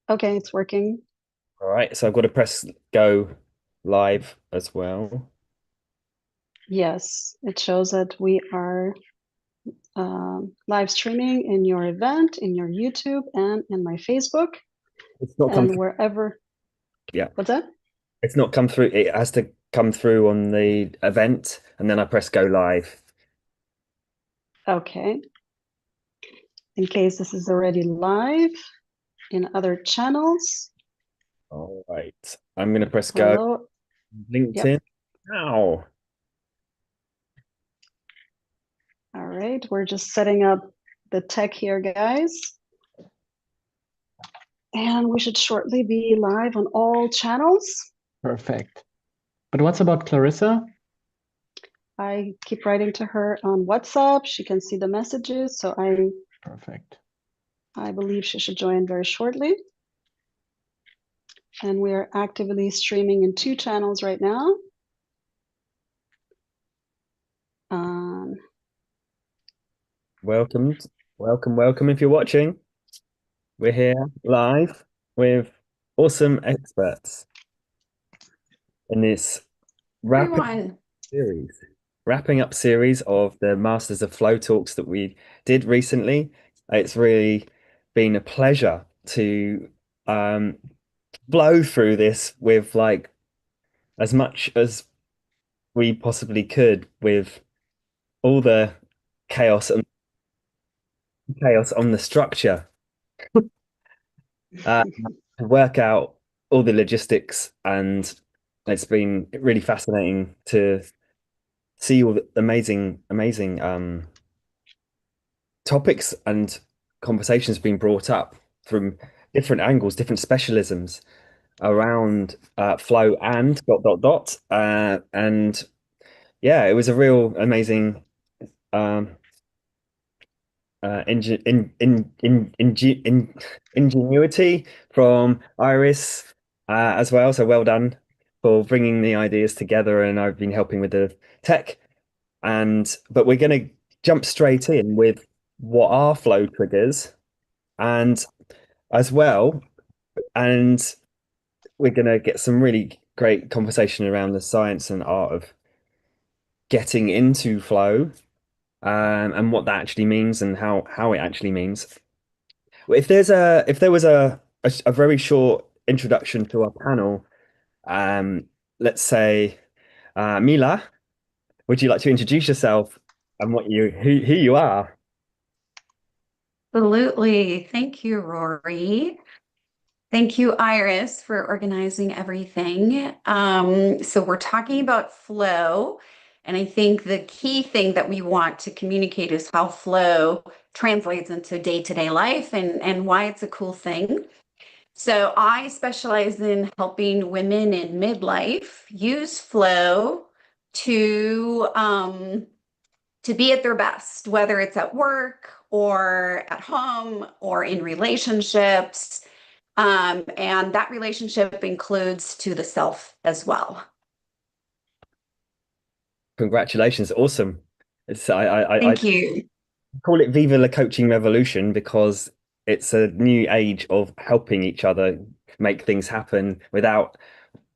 Okay, it's working. All right, so I've got to press go live as well. Yes, it shows that we are live streaming in your event, in your YouTube, and in my Facebook, It's not come and through. wherever. Yeah, What's that? it's not come through. It has to come through on the event, and then I press go live. Okay. In case this is already live in other channels. All right, I'm going to press go. Hello. LinkedIn. Yep. Now, All right. We're just setting up the tech here, guys. And we should shortly be live on all channels. Perfect. But what's about Clarissa? I keep writing to her on WhatsApp. She can see the messages. So Perfect. I believe she should join very shortly. And we are actively streaming in 2 channels right now. welcome, welcome. If you're watching, we're here live with awesome experts in this wrapping Everyone. series, wrapping up series of the Masters of Flow talks that we did recently. It's really been a pleasure to blow through this with like as much as we possibly could with all the chaos and chaos on the structure, uh, to work out all the logistics, and it's been really fascinating to see all the amazing topics and conversations being brought up from different angles, different specialisms around flow and dot dot dot. And yeah, it was a real amazing um, ingenuity from Iris as well. So well done for bringing the ideas together. And I've been helping with the tech. But we're going to jump straight in with what are flow triggers, and as well, and we're going to get some really great conversation around the science and art of getting into flow, and what that actually means and how it actually means. If there was a very short introduction to our panel, um, let's say, Mila, would you like to introduce yourself and who you are? Absolutely. Thank you, Rory. Thank you, Iris, for organizing everything. So we're talking about flow, and I think the key thing that we want to communicate is how flow translates into day-to-day life and why it's a cool thing. So I specialize in helping women in midlife use flow to to be at their best, whether it's at work or at home or in relationships. And that relationship includes to the self as well. Congratulations, awesome. I Thank you. call it Viva la Coaching Revolution because it's a new age of helping each other make things happen without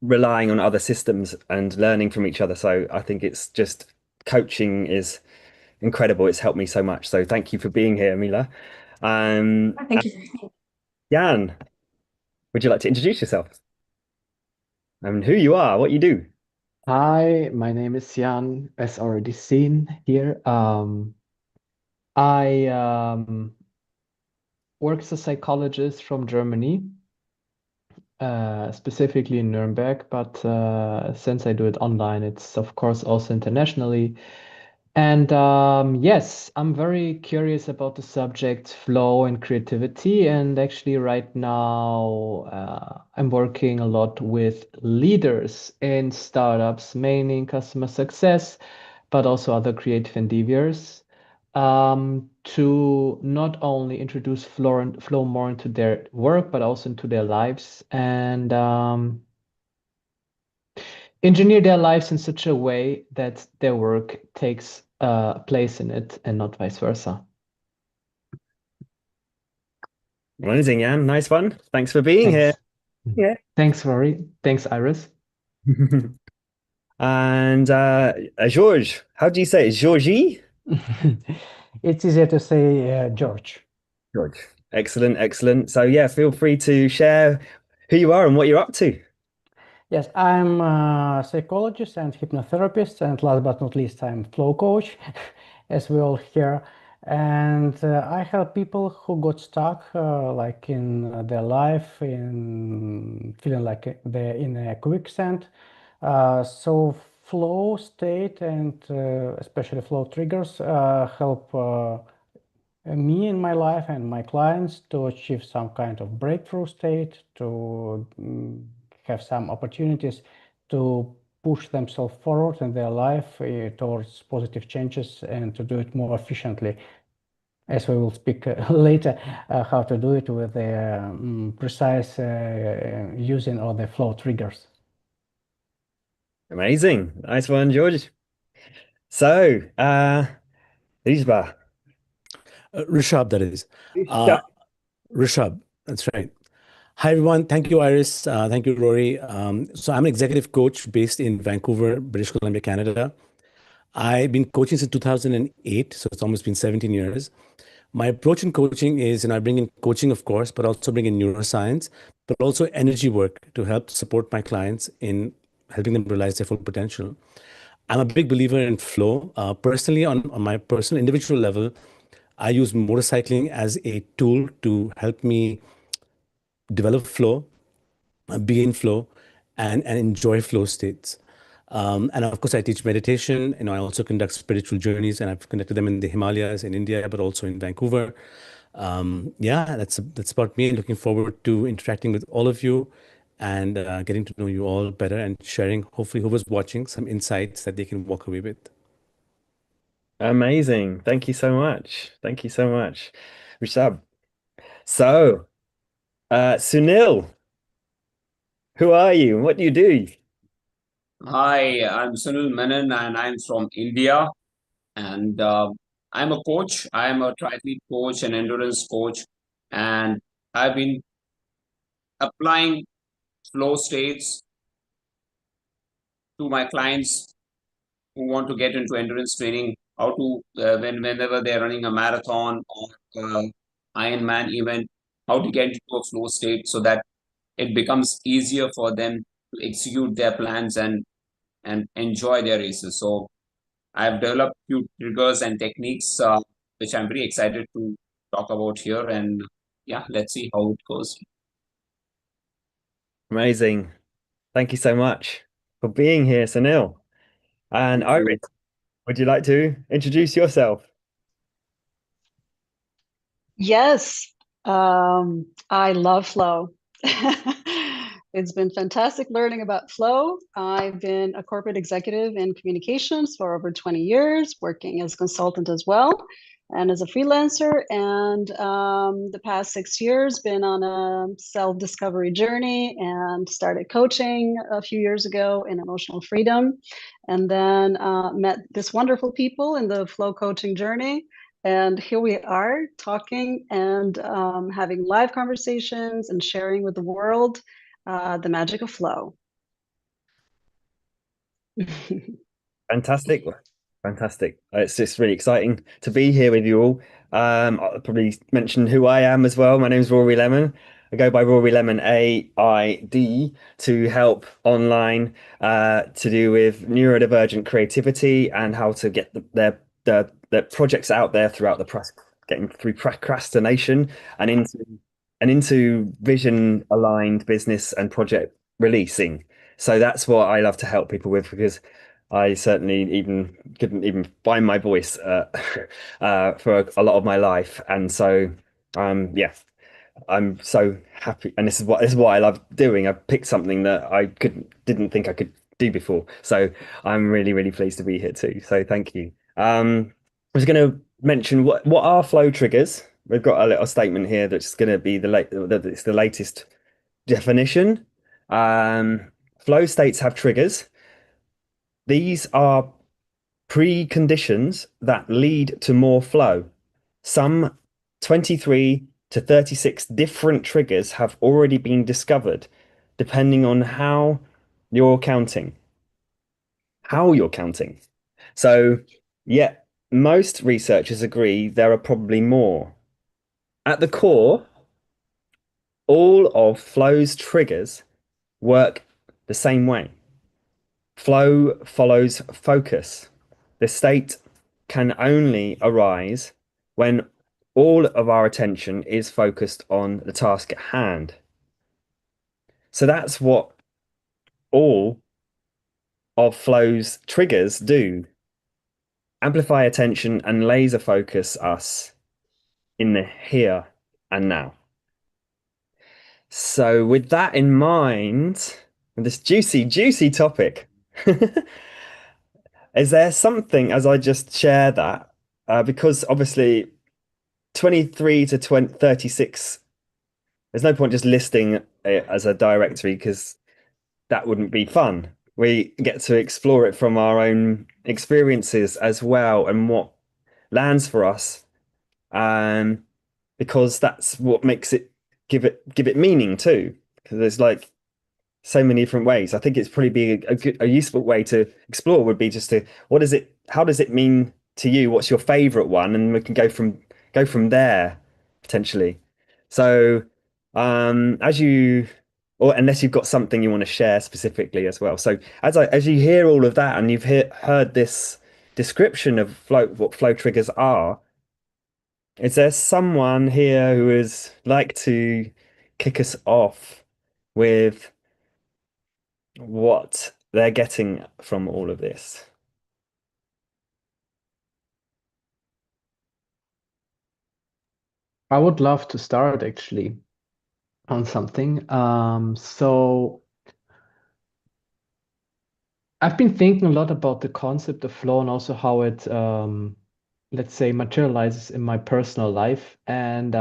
relying on other systems and learning from each other. So I think it's just coaching is incredible. It's helped me so much. So thank you for being here, Mila. Thank you. Jan, would you like to introduce yourself and who you are, what you do? Hi, my name is Jan, as already seen here. I work as a psychologist from Germany, specifically in Nuremberg, but since I do it online, it's of course also internationally. And yes, I'm very curious about the subject flow and creativity. And actually, right now, I'm working a lot with leaders in startups, mainly in customer success, but also other creative endeavors, to not only introduce flow more into their work, but also into their lives. And engineer their lives in such a way that their work takes place in it and not vice versa. Amazing, Jan. Nice one. Thanks for being here. Yeah. Thanks, Rory. Thanks, Iris. And George, how do you say it? Georgie? It's easier to say George. George. Excellent, excellent. So yeah, feel free to share who you are and what you're up to. Yes, I'm a psychologist and hypnotherapist, and last but not least, I'm flow coach, as we all hear. And I help people who got stuck, like in their life, in feeling like they're in a quicksand. So flow state and especially flow triggers help me in my life and my clients to achieve some kind of breakthrough state, to have some opportunities to push themselves forward in their life towards positive changes and to do it more efficiently. As we will speak later, how to do it with the precise using of the flow triggers. Amazing. Nice one, George. So, Rishabh. Rishabh, that is. Rishabh. Rishabh, that's right. Hi, everyone. Thank you, Iris. Thank you, Rory. So I'm an executive coach based in Vancouver, British Columbia, Canada. I've been coaching since 2008, so it's almost been 17 years. My approach in coaching is, I bring in coaching, of course, but also bring in neuroscience, but also energy work to help support my clients in helping them realize their full potential. I'm a big believer in flow. Personally, on my personal individual level, I use motorcycling as a tool to help me develop flow, be in flow, and enjoy flow states. And of course, I teach meditation. I also conduct spiritual journeys, and I've conducted them in the Himalayas in India, but also in Vancouver. Yeah, that's about me. Looking forward to interacting with all of you and getting to know you all better and sharing, hopefully, whoever's watching, some insights that they can walk away with. Amazing. Thank you so much. Thank you so much, Rishabh. So, Sunil, who are you and what do you do? Hi, I'm Sunil Menon and I'm from India. And I'm a coach. I'm a triathlete coach and endurance coach. And I've been applying flow states to my clients who want to get into endurance training, how to, whenever they're running a marathon or Ironman event, how to get into a flow state so that it becomes easier for them to execute their plans and enjoy their races. So I've developed few triggers and techniques, which I'm very excited to talk about here. And yeah, let's see how it goes. Amazing. Thank you so much for being here, Sunil. And Thank you. Iris, would you like to introduce yourself? Yes, I love flow. It's been fantastic learning about flow. I've been a corporate executive in communications for over 20 years, working as a consultant as well, and as a freelancer. And the past 6 years, been on a self-discovery journey and started coaching a few years ago in emotional freedom. And then met this wonderful people in the flow coaching journey. And here we are talking and having live conversations and sharing with the world the magic of flow. Fantastic. Fantastic. It's just really exciting to be here with you all. I'll probably mention who I am as well. My name is Rory Lemon. I go by Rory Lemon AID to help online to do with neurodivergent creativity and how to get their projects out there throughout the press, getting through procrastination and into vision aligned business and project releasing. So that's what I love to help people with, because I certainly couldn't even find my voice for a lot of my life. And so yeah, I'm so happy, and this is what I love doing. I picked something that I didn't think I could do before. So I'm really, really pleased to be here too. So thank you. I was going to mention what are flow triggers. We've got a little statement here that's going to be it's the latest definition. Flow states have triggers. These are preconditions that lead to more flow. Some 23 to 36 different triggers have already been discovered, depending on how you're counting. So, yeah, most researchers agree there are probably more. At the core, all of flow's triggers work the same way. Flow follows focus. The state can only arise when all of our attention is focused on the task at hand. So that's what all of flow's triggers do. Amplify attention and laser focus us in the here and now. So with that in mind, this juicy topic, is there something, as I just share that, because obviously 23 to 36, there's no point just listing it as a directory because that wouldn't be fun. We get to explore it from our own experiences as well and what lands for us, because that's what makes it give it meaning too. Because there's like so many different ways. I think it's probably be a useful way to explore would be just to how does it mean to you? What's your favorite one? And we can go from there potentially. So unless you've got something you want to share specifically as well. So as you hear all of that and you've heard this description of what flow triggers are, is there someone here who would like to kick us off with what they're getting from all of this? I would love to start actually on something. So I've been thinking a lot about the concept of flow and also how it, let's say, materializes in my personal life. And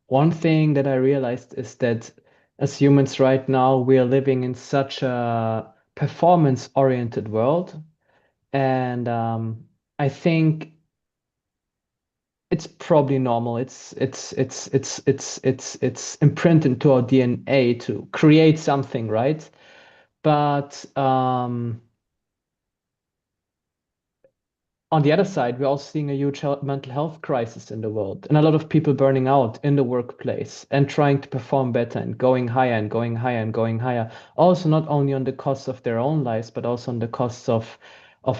one thing that I realized is that as humans right now, we are living in such a performance-oriented world. And I think it's probably normal. It's imprinted into our DNA to create something, right? But on the other side, we're also seeing a huge mental health crisis in the world, and a lot of people burning out in the workplace and trying to perform better and going higher and going higher and going higher. Also, not only on the costs of their own lives, but also on the costs of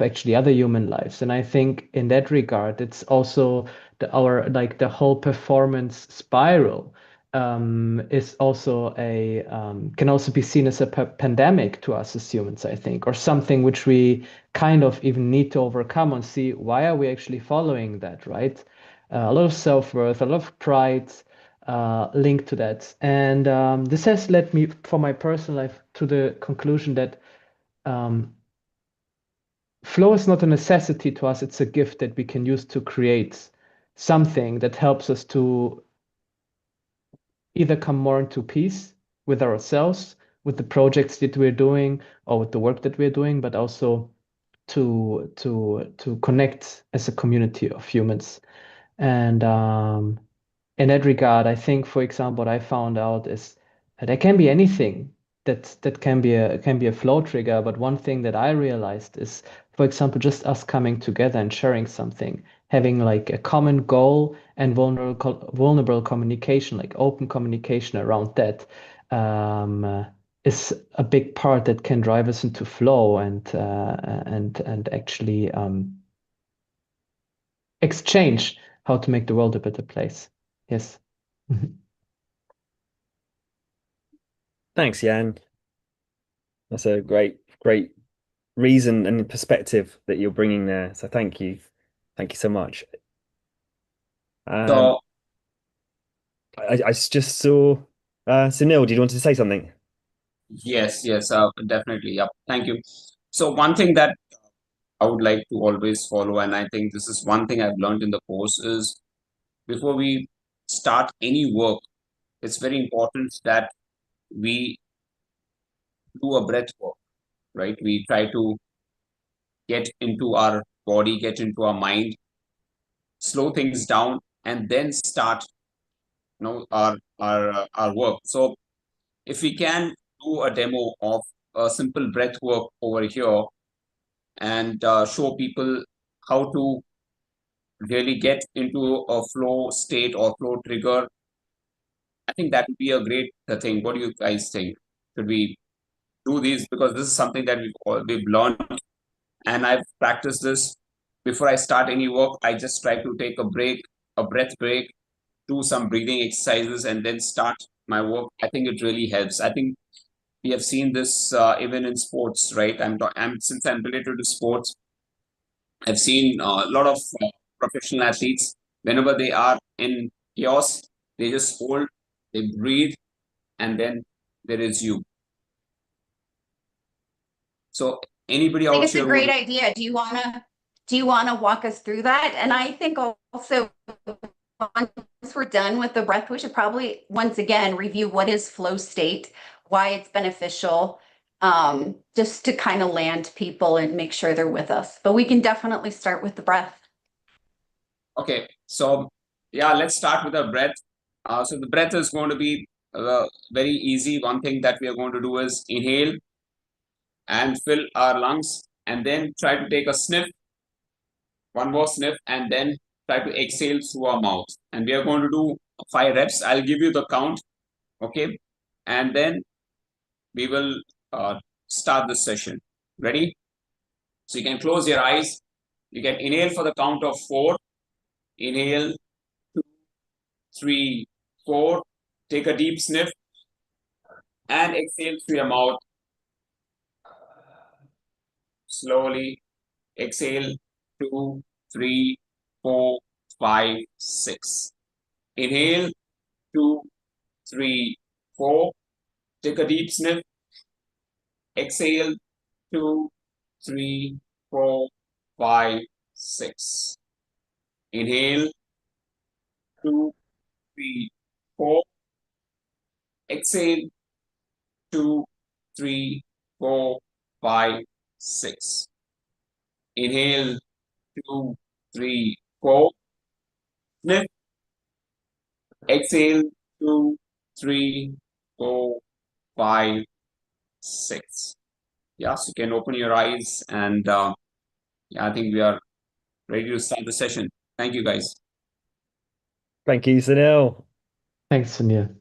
actually other human lives. And I think in that regard, it's also the whole performance spiral is also can also be seen as a pandemic to us as humans, I think, or something which we kind of even need to overcome and see why are we actually following that, right? A lot of self-worth, a lot of pride linked to that. And this has led me, for my personal life, to the conclusion that flow is not a necessity to us, it's a gift that we can use to create something that helps us to either come more into peace with ourselves, with the projects that we're doing, or with the work that we're doing, but also to connect as a community of humans. And in that regard, I think, for example, what I found out is that there can be anything that can be a flow trigger. But one thing that I realized is, for example, just us coming together and sharing something, having like a common goal and vulnerable communication, like open communication around that, is a big part that can drive us into flow and actually exchange how to make the world a better place. Yes. Thanks, Jan. That's a great reason and perspective that you're bringing there. So thank you so much. So I just saw Sunil. Did you want to say something? yes, definitely. Yeah, thank you. So one thing that I would like to always follow, and I think this is one thing I've learned in the course, is before we start any work, it's very important that we do a breath work, right? We try to get into our body, get into our mind, slow things down, and then start our work. So if we can do a demo of a simple breath work over here and show people how to really get into a flow state or flow trigger, I think that would be a great thing. What do you guys think? Should we do these? Because this is something that we've learned, and I've practiced this. Before I start any work, I just try to take a break, a breath break, do some breathing exercises, and then start my work. I think it really helps. I think we have seen this even in sports, right? Since I'm related to sports, I've seen a lot of professional athletes. Whenever they are in chaos, they just hold, they breathe, and then there is you. So anybody I think out it's a here great idea. Do you wanna walk us through that? And I think also once we're done with the breath, we should probably once again review what is flow state, why it's beneficial, just to kind of land people and make sure they're with us. But we can definitely start with the breath. Okay, so yeah, let's start with the breath. So the breath is going to be very easy. One thing that we are going to do is inhale and fill our lungs, and then try to take a sniff, one more sniff, and then try to exhale through our mouth. And we are going to do 5 reps. I'll give you the count, okay? And then we will start this session. Ready? So you can close your eyes. You can inhale for the count of 4. Inhale, 2, 3, 4. Take a deep sniff and exhale through your mouth. Slowly exhale, 2, 3, 4, 5, 6. Inhale, 2, 3, 4. Take a deep sniff. Exhale, 2, 3, 4, 5, 6. Inhale, 2, 3, 4. Exhale, 2, 3, 4, 5, 6. Inhale, 2, 3, 4. Sniff. Exhale, 2, 3, 4, 5, 6. Yeah, so you can open your eyes, and yeah, I think we are ready to start the session. Thank you, guys. Thank you, Sunil. Thanks, Sunil.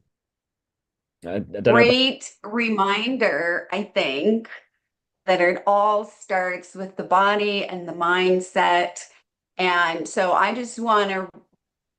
I don't know. Great reminder, I think, that it all starts with the body and the mindset. And so I just want to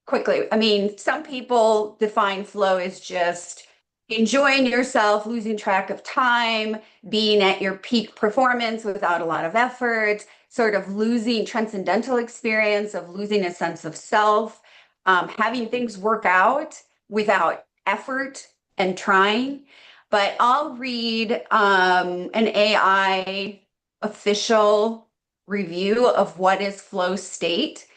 quickly, I mean, some people define flow as just enjoying yourself, losing track of time, being at your peak performance without a lot of effort, sort of losing transcendental experience of losing a sense of self, having things work out without effort and trying. But I'll read an AI official review of what is flow state.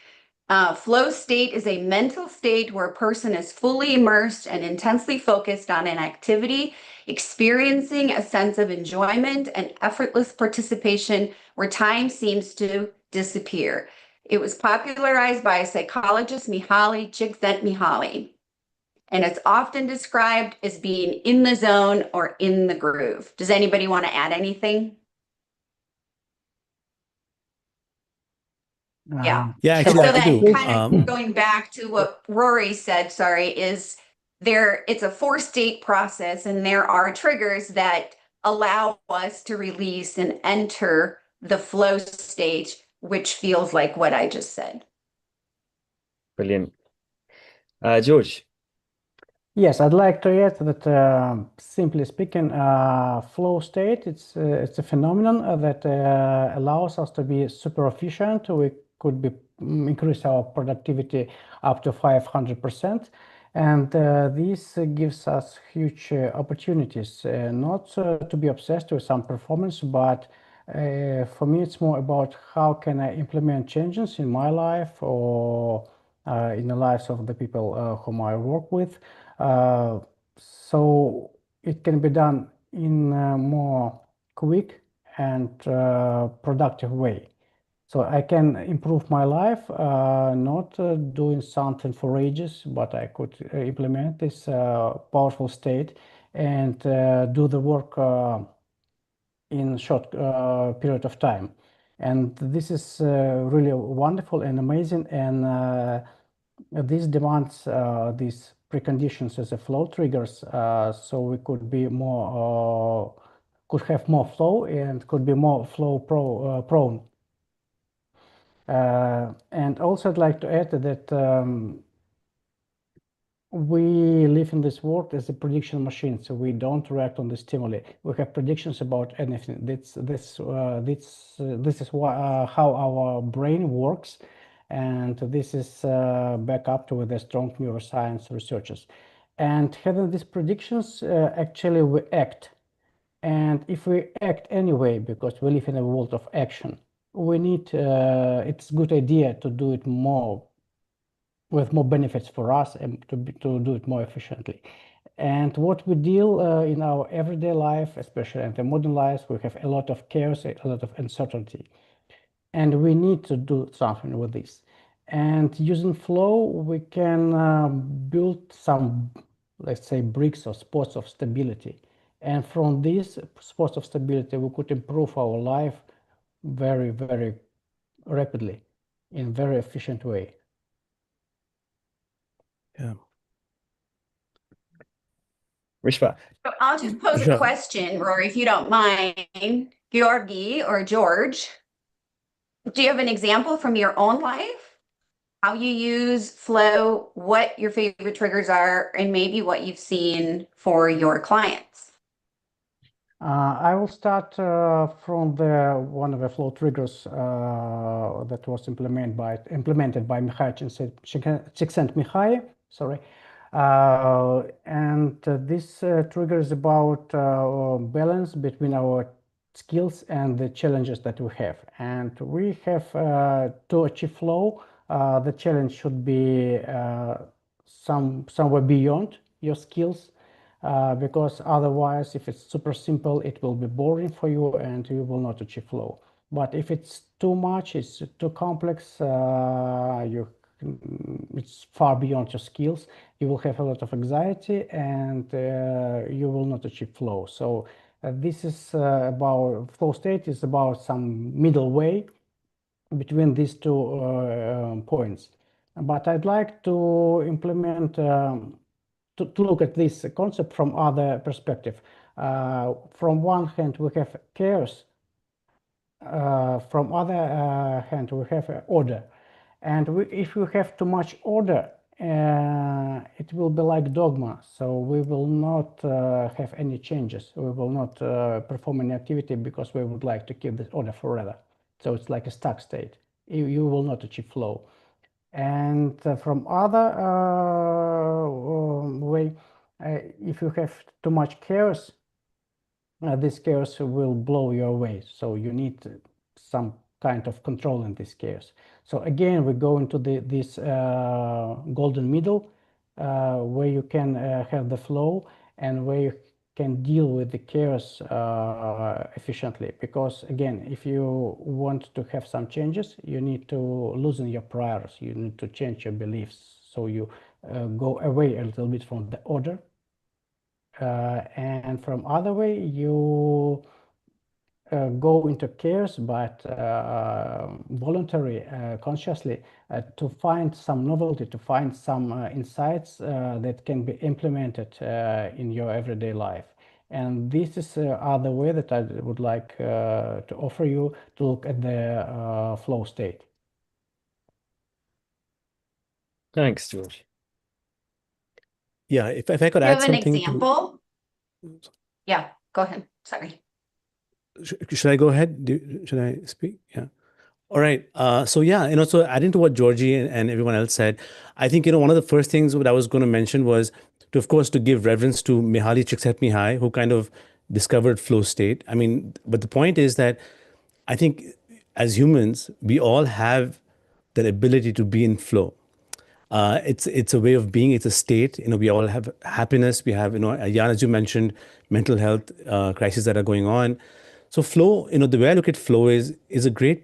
Flow state is a mental state where a person is fully immersed and intensely focused on an activity, experiencing a sense of enjoyment and effortless participation where time seems to disappear. It was popularized by psychologist Mihaly Csikszentmihalyi, and it's often described as being in the zone or in the groove. Does anybody want to add anything? Yeah. Yeah, actually, So I that do. kind of going back to what Rory said, sorry, is it's a 4-state process, and there are triggers that allow us to release and enter the flow state, which feels like what I just said. Brilliant. George. Yes, I'd like to add that, simply speaking, flow state, it's a phenomenon that allows us to be super efficient. We could increase our productivity up to 500%. And this gives us huge opportunities, not to be obsessed with some performance, but for me, it's more about how can I implement changes in my life or in the lives of the people whom I work with. So it can be done in a more quick and productive way. So I can improve my life, not doing something for ages, but I could implement this powerful state and do the work in short period of time. And this is really wonderful and amazing. And this demands these preconditions as a flow triggers, so we could be more, could have more flow and could be more flow prone. And also I'd like to add that we live in this world as a prediction machine, so we don't react on the stimuli. We have predictions about anything. This is how our brain works, and this is backed up with the strong neuroscience researchers. And having these predictions, actually we act. And if we act anyway, because we live in a world of action, we need, it's a good idea to do it more with more benefits for us and to do it more efficiently. And what we deal in our everyday life, especially in the modern lives, we have a lot of chaos, a lot of uncertainty. And we need to do something with this. And using flow, we can build some, let's say, bricks or spots of stability. And from these spots of stability, we could improve our life very, very rapidly in a very efficient way. Yeah. Rishabh. So I'll just pose a question, Rory, if you don't mind. Georgiy or George, do you have an example from your own life? How you use flow, what your favorite triggers are, and maybe what you've seen for your clients? I will start from one of the flow triggers that was implemented by 𝗏𝗏 Csikszentmihalyi, sorry. And this trigger is about balance between our skills and the challenges that we have. And we have to achieve flow, the challenge should be somewhere beyond your skills. Because otherwise, if it's super simple, it will be boring for you and you will not achieve flow. But if it's too much, it's too complex, it's far beyond your skills, you will have a lot of anxiety and you will not achieve flow. So this is about flow state is about some middle way between these two points. But I'd like to implement to look at this concept from other perspective. From one hand, we have chaos. From other hand, we have order. And if we have too much order, it will be like dogma. So we will not have any changes. We will not perform any activity because we would like to keep this order forever. So it's like a stuck state. You will not achieve flow. And from other way, if you have too much chaos, this chaos will blow you away. So you need some kind of control in this chaos. So again, we go into this golden middle where you can have the flow and where you can deal with the chaos efficiently. Because again, if you want to have some changes, you need to loosen your priors. You need to change your beliefs. So you go away a little bit from the order. And from other way, you go into chaos, but voluntary, consciously, to find some novelty, to find some insights that can be implemented in your everyday life. And this is other way that I would like to offer you to look at the flow state. Thanks, George. Yeah, if I could Do you add have an something example? Yeah, go ahead. Sorry. Should I go ahead? Should I speak? Yeah. All right. So yeah, so adding to what Georgie and everyone else said, I think, one of the first things that I was going to mention was to, of course, to give reverence to Mihaly Csikszentmihalyi, who kind of discovered flow state. I mean, but the point is that I think as humans, we all have that ability to be in flow. It's a way of being. It's a state. We all have happiness. We have, Jan, as you mentioned, mental health crises that are going on. So flow, the way I look at flow is a great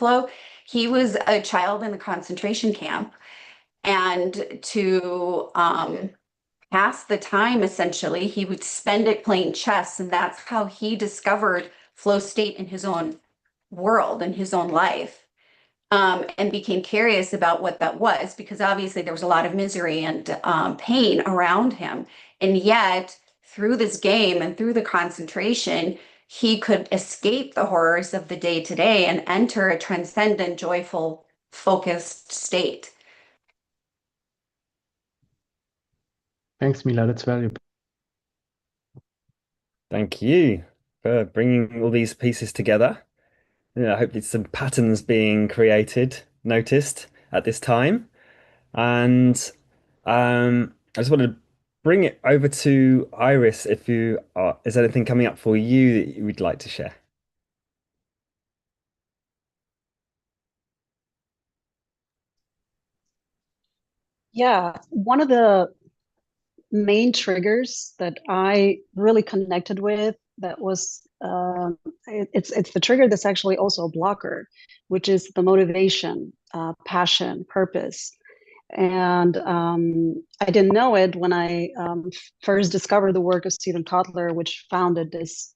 flow. He was a child in the concentration camp, and to pass the time, essentially, he would spend it playing chess, and that's how he discovered flow state in his own world, in his own life, and became curious about what that was, because obviously there was a lot of misery and pain around him. And yet, through this game and through the concentration, he could escape the horrors of the day-to-day and enter a transcendent, joyful, focused state. Thanks, Mila. That's valuable. Thank you for bringing all these pieces together. Yeah, hopefully some patterns being created, noticed at this time. And I just want to bring it over to Iris. If is anything coming up for you that you would like to share? Yeah, one of the main triggers that I really connected with, that was it's the trigger that's actually also a blocker, which is the motivation, passion, purpose. And I didn't know it when I first discovered the work of Steven Kotler, which founded this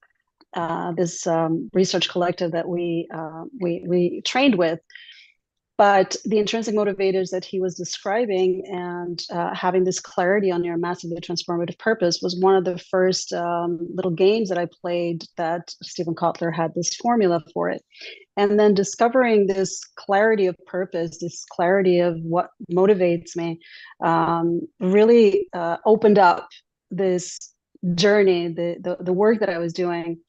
research collective that we trained with. But the intrinsic motivators that he was describing, and having this clarity on your massively transformative purpose, was one of the first little games that I played that Steven Kotler had this formula for it. And then discovering this clarity of purpose, this clarity of what motivates me, really opened up this journey, the work that I was doing.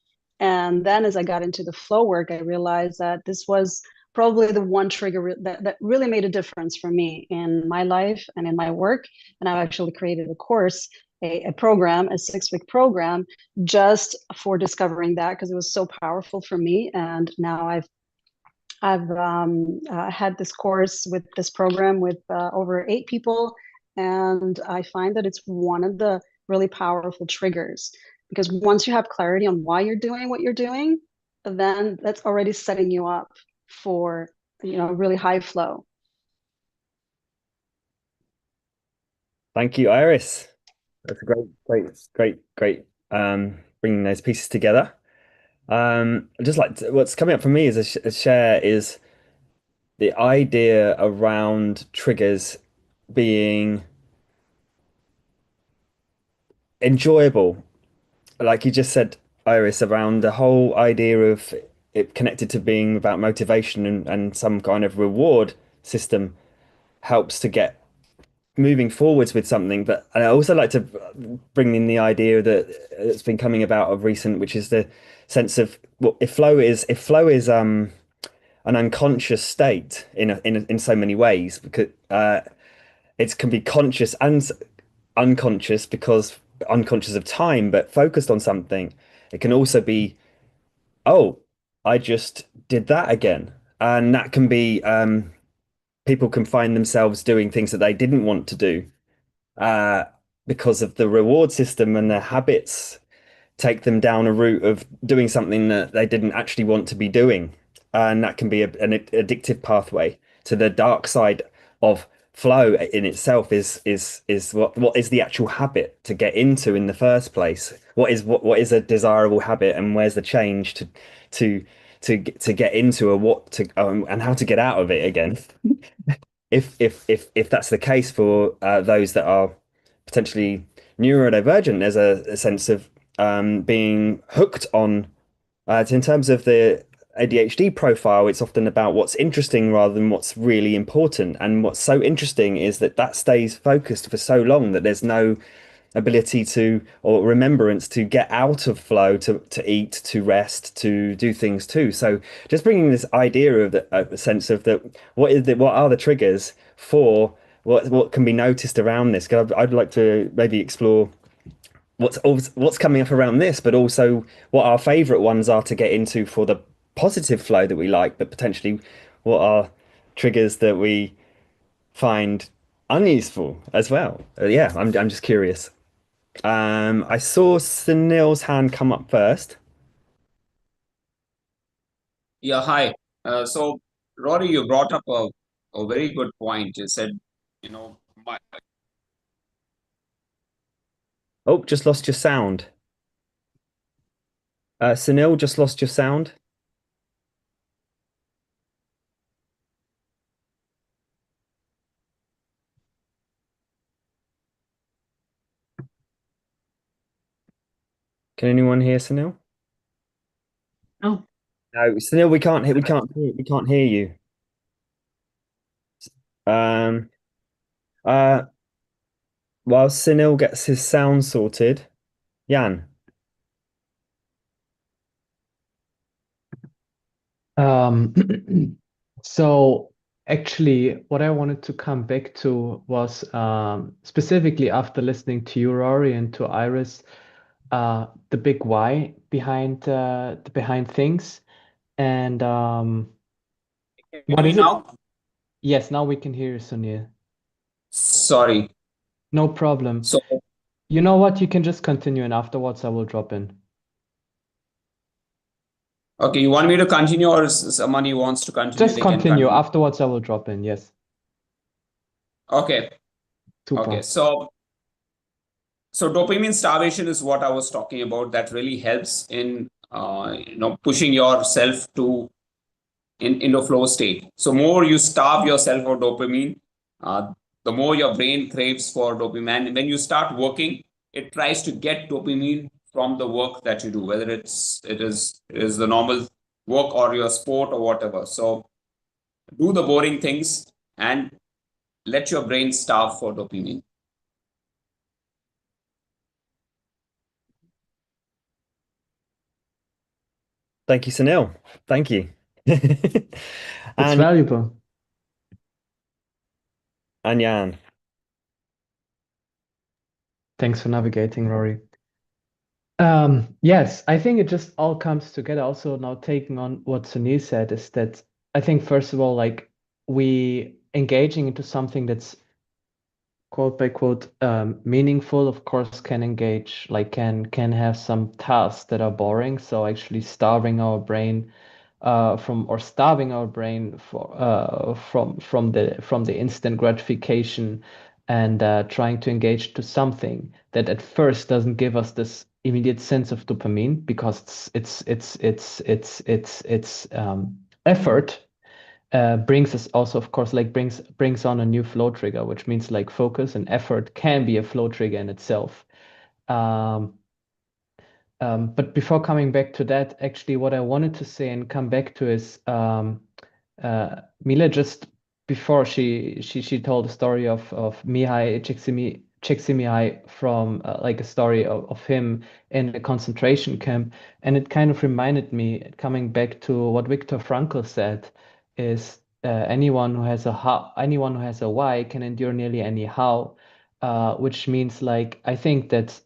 And then as I got into the flow work, I realized that this was probably the one trigger that really made a difference for me in my life and in my work. And I've actually created a course, a program, a 6-week program, just for discovering that, because it was so powerful for me. And now I've had this course with this program with over 8 people, and I find that it's one of the really powerful triggers, because once you have clarity on why you're doing what you're doing, then that's already setting you up for, really high flow. Thank you, Iris. That's a great bringing those pieces together. Just like what's coming up for me as a share is the idea around triggers being enjoyable, like you just said, Iris, around the whole idea of it connected to being about motivation and some kind of reward system helps to get moving forwards with something. But I also like to bring in the idea that it's been coming about of recent, which is the sense of, well, if flow is an unconscious state in so many ways, because it can be conscious and unconscious, because unconscious of time but focused on something. It can also be, oh, I just did that again, and that can be people can find themselves doing things that they didn't want to do because of the reward system, and their habits take them down a route of doing something that they didn't actually want to be doing. And that can be an addictive pathway to the dark side of flow. In itself is what is the actual habit to get into in the first place? What is a desirable habit, and where's the change to get into, or what to and how to get out of it again? If that's the case for those that are potentially neurodivergent, there's a sense of being hooked on. In terms of the ADHD profile, it's often about what's interesting rather than what's really important. And what's so interesting is that stays focused for so long that there's no ability to, or remembrance to, get out of flow, to eat, to rest, to do things too. So just bringing this idea of a sense of that, what are the triggers for what can be noticed around this? 'Cause I'd like to maybe explore what's coming up around this, but also what our favorite ones are to get into for the positive flow that we like, but potentially what are triggers that we find unuseful as well. Yeah, I'm just curious. I saw Sunil's hand come up first. Yeah, hi. So, Rory, you brought up a very good point. You said, you know, Oh, just lost your sound. Sunil, just lost your sound. Can anyone hear Sunil? Oh. No, Sunil, we can't hear you. While Sunil gets his sound sorted, Jan. So actually, what I wanted to come back to was specifically after listening to you, Rory, and to Iris, the big why behind things, and can what you is it? now? Yes, now we can hear you, Sunil. Sorry. No problem. So, You know what? You can just continue, and afterwards I will drop in. okay, you want me to continue, or is somebody who wants to continue? Just They can continue. continue. Afterwards I will drop in. Yes. Okay. Super. Okay. So dopamine starvation is what I was talking about. That really helps in pushing yourself into flow state. So more you starve yourself for dopamine, the more your brain craves for dopamine. And when you start working, it tries to get dopamine from the work that you do, whether it is the normal work or your sport or whatever. So do the boring things and let your brain starve for dopamine. Thank you, Sunil. Thank you. It's valuable. And Jan. Thanks for navigating, Rory. Yes, I think it just all comes together. Also, now taking on what Sunil said, is that I think, first of all, like, we engaging into something that's quote by quote meaningful, of course, can engage, like, can have some tasks that are boring. So actually starving our brain starving our brain from the instant gratification, and trying to engage to something that at first doesn't give us this immediate sense of dopamine, because it's effort, brings us also, of course, like brings on a new flow trigger, which means like focus and effort can be a flow trigger in itself. But before coming back to that, actually, what I wanted to say and come back to is Mila, just before she told the story of Mihai Csikszentmihalyi, from like a story of him in a concentration camp, and it kind of reminded me, coming back to what Viktor Frankl said, is anyone who has a why can endure nearly any how, which means like I think that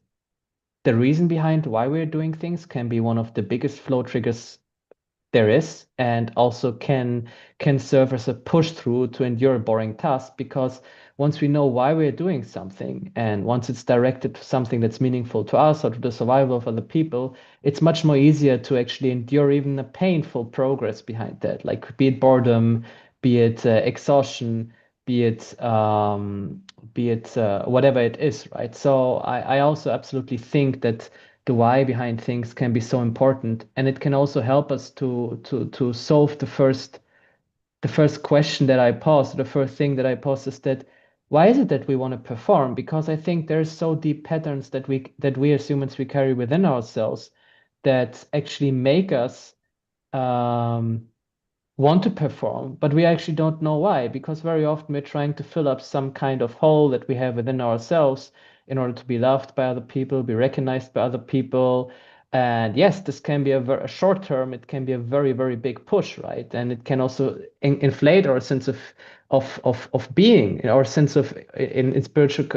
the reason behind why we're doing things can be one of the biggest flow triggers there is, and also can serve as a push through to endure a boring task, because once we know why we're doing something, and once it's directed to something that's meaningful to us or to the survival of other people, it's much more easier to actually endure even a painful progress behind that, like be it boredom, be it exhaustion, be it whatever it is, right? So I also absolutely think that the why behind things can be so important, and it can also help us to solve the first question that I posed. The first thing that I posed is that why is it that we want to perform? Because I think there's so deep patterns that we as humans we carry within ourselves that actually make us want to perform, but we actually don't know why, because very often we're trying to fill up some kind of hole that we have within ourselves in order to be loved by other people, be recognized by other people. And yes, this can be a short term, it can be a very, very big push, right? And it can also inflate our sense of being, our sense of in spiritual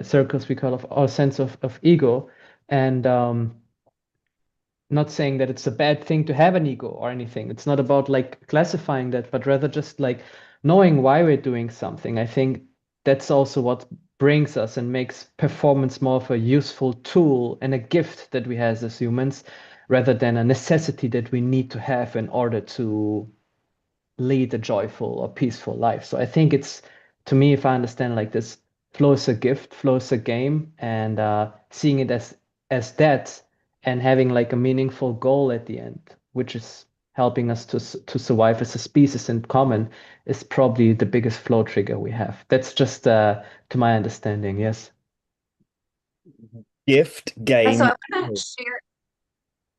circles we call of our sense of ego. And not saying that it's a bad thing to have an ego or anything. It's not about like classifying that, but rather just like knowing why we're doing something. I think that's also what brings us and makes performance more of a useful tool and a gift that we have as humans, rather than a necessity that we need to have in order to lead a joyful or peaceful life. So I think it's, to me, if I understand like this, flow is a gift, flow is a game, and seeing it as that, and having like a meaningful goal at the end, which is helping us to survive as a species in common, is probably the biggest flow trigger we have. That's just to my understanding. Yes. Gift, game. So I want to share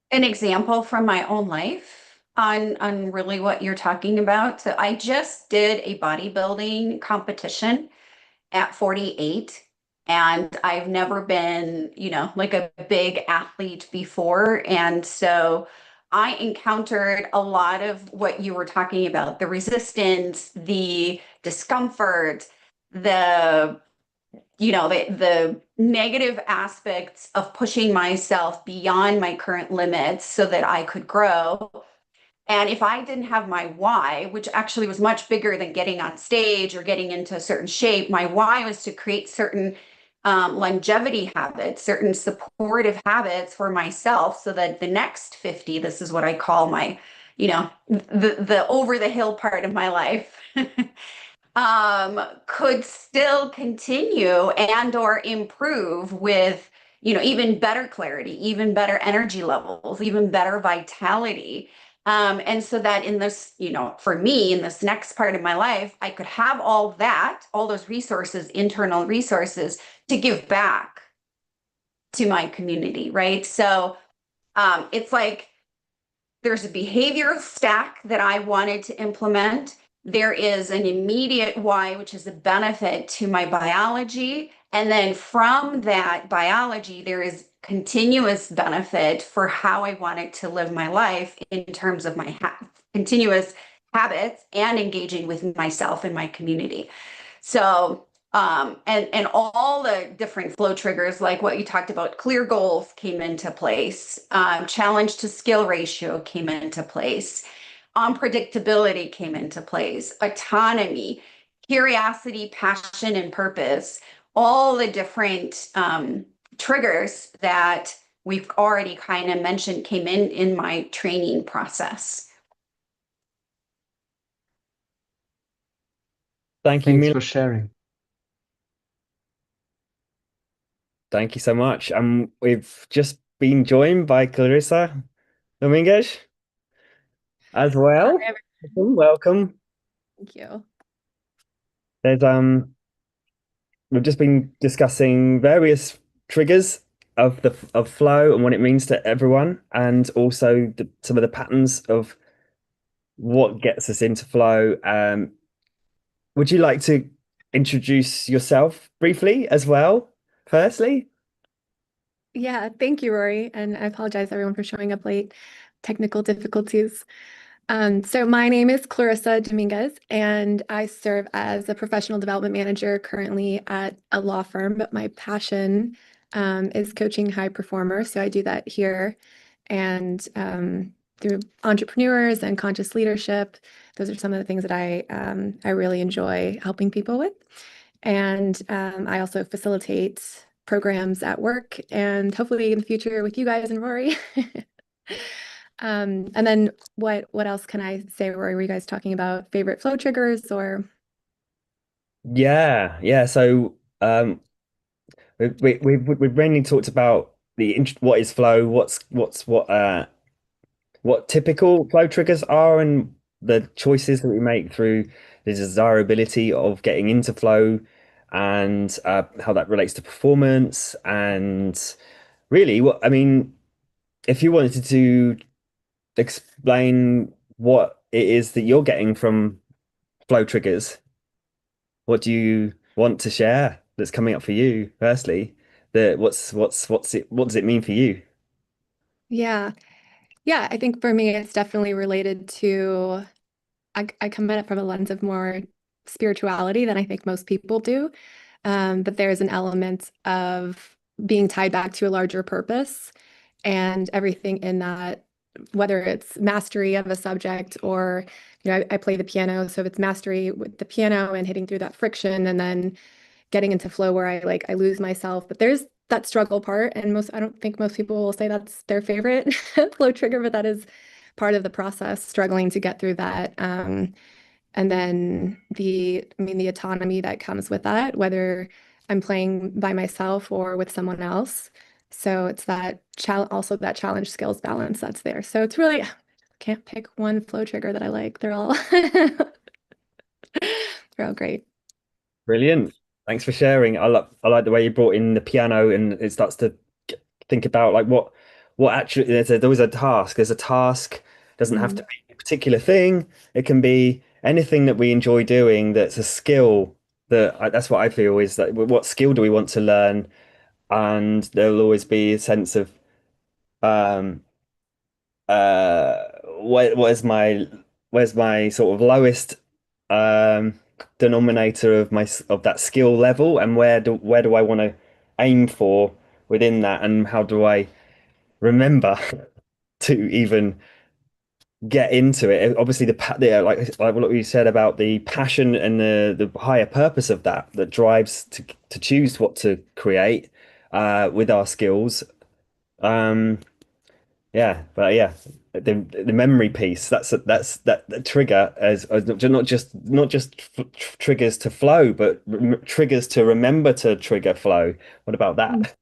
an example from my own life on really what you're talking about. So I just did a bodybuilding competition at 48, and I've never been, like a big athlete before. And so I encountered a lot of what you were talking about, the resistance, the discomfort, the the negative aspects of pushing myself beyond my current limits so that I could grow. And if I didn't have my why, which actually was much bigger than getting on stage or getting into a certain shape, my why was to create certain longevity habits, certain supportive habits for myself, so that the next 50, this is what I call my, the over the hill part of my life, could still continue and or improve with, even better clarity, even better energy levels, even better vitality. And so that in this, for me, in this next part of my life, I could have all that, all those resources, internal resources, to give back to my community, right? So it's like there's a behavioral stack that I wanted to implement. There is an immediate why, which is a benefit to my biology. And then from that biology, there is continuous benefit for how I wanted to live my life in terms of my continuous habits and engaging with myself and my community. So, and all the different flow triggers, like what you talked about, clear goals came into place, challenge to skill ratio came into place, unpredictability came into place, autonomy, curiosity, passion, and purpose, all the different triggers that we've already kind of mentioned came in my training process. Thank you, Thanks Mila. for sharing. Thank you so much. We've just been joined by Clarissa Dominguez as well. Hi, Welcome. thank you. There's we've just been discussing various triggers of flow and what it means to everyone, and also some of the patterns of what gets us into flow. Would you like to introduce yourself briefly as well, firstly? Yeah, thank you, Rory. And I apologize everyone for showing up late. Technical difficulties. So my name is Clarissa Dominguez, and I serve as a professional development manager currently at a law firm, but my passion is coaching high performers. So I do that here and through entrepreneurs and conscious leadership. Those are some of the things that I really enjoy helping people with. And I also facilitate programs at work and hopefully in the future with you guys and Rory. And then what else can I say, Rory? Were you guys talking about favorite flow triggers or? Yeah. So we've mainly talked about what is flow, what typical flow triggers are, and the choices that we make through the desirability of getting into flow, and how that relates to performance. And really, if you wanted to explain what it is that you're getting from flow triggers, what do you want to share that's coming up for you firstly? What does it mean for you? Yeah, I think for me it's definitely related to I come at it from a lens of more spirituality than I think most people do. But there's an element of being tied back to a larger purpose and everything in that, whether it's mastery of a subject or, I play the piano. So if it's mastery with the piano and hitting through that friction and then getting into flow where I lose myself. But there's that struggle part. And I don't think most people will say that's their favorite flow trigger, but that is part of the process, struggling to get through that. And then the autonomy that comes with that, whether I'm playing by myself or with someone else. So it's that also that challenge skills balance that's there. So it's really, can't pick one flow trigger that I like. They're all they're all great. Brilliant. Thanks for sharing. I like the way you brought in the piano, and it starts to think about like what actually there's always a task. There's a task. Doesn't have to be a particular thing. It can be anything that we enjoy doing that's a skill. That's what I feel is that what skill do we want to learn? And there'll always be a sense of um where's my sort of lowest denominator of that skill level, and where do I want to aim for within that, and how do I remember to even get into it? Obviously like what you said about the passion and the higher purpose of that drives to choose what to create with our skills. Yeah, but yeah, the memory piece, that trigger as not just triggers to flow, but triggers to remember to trigger flow. What about that?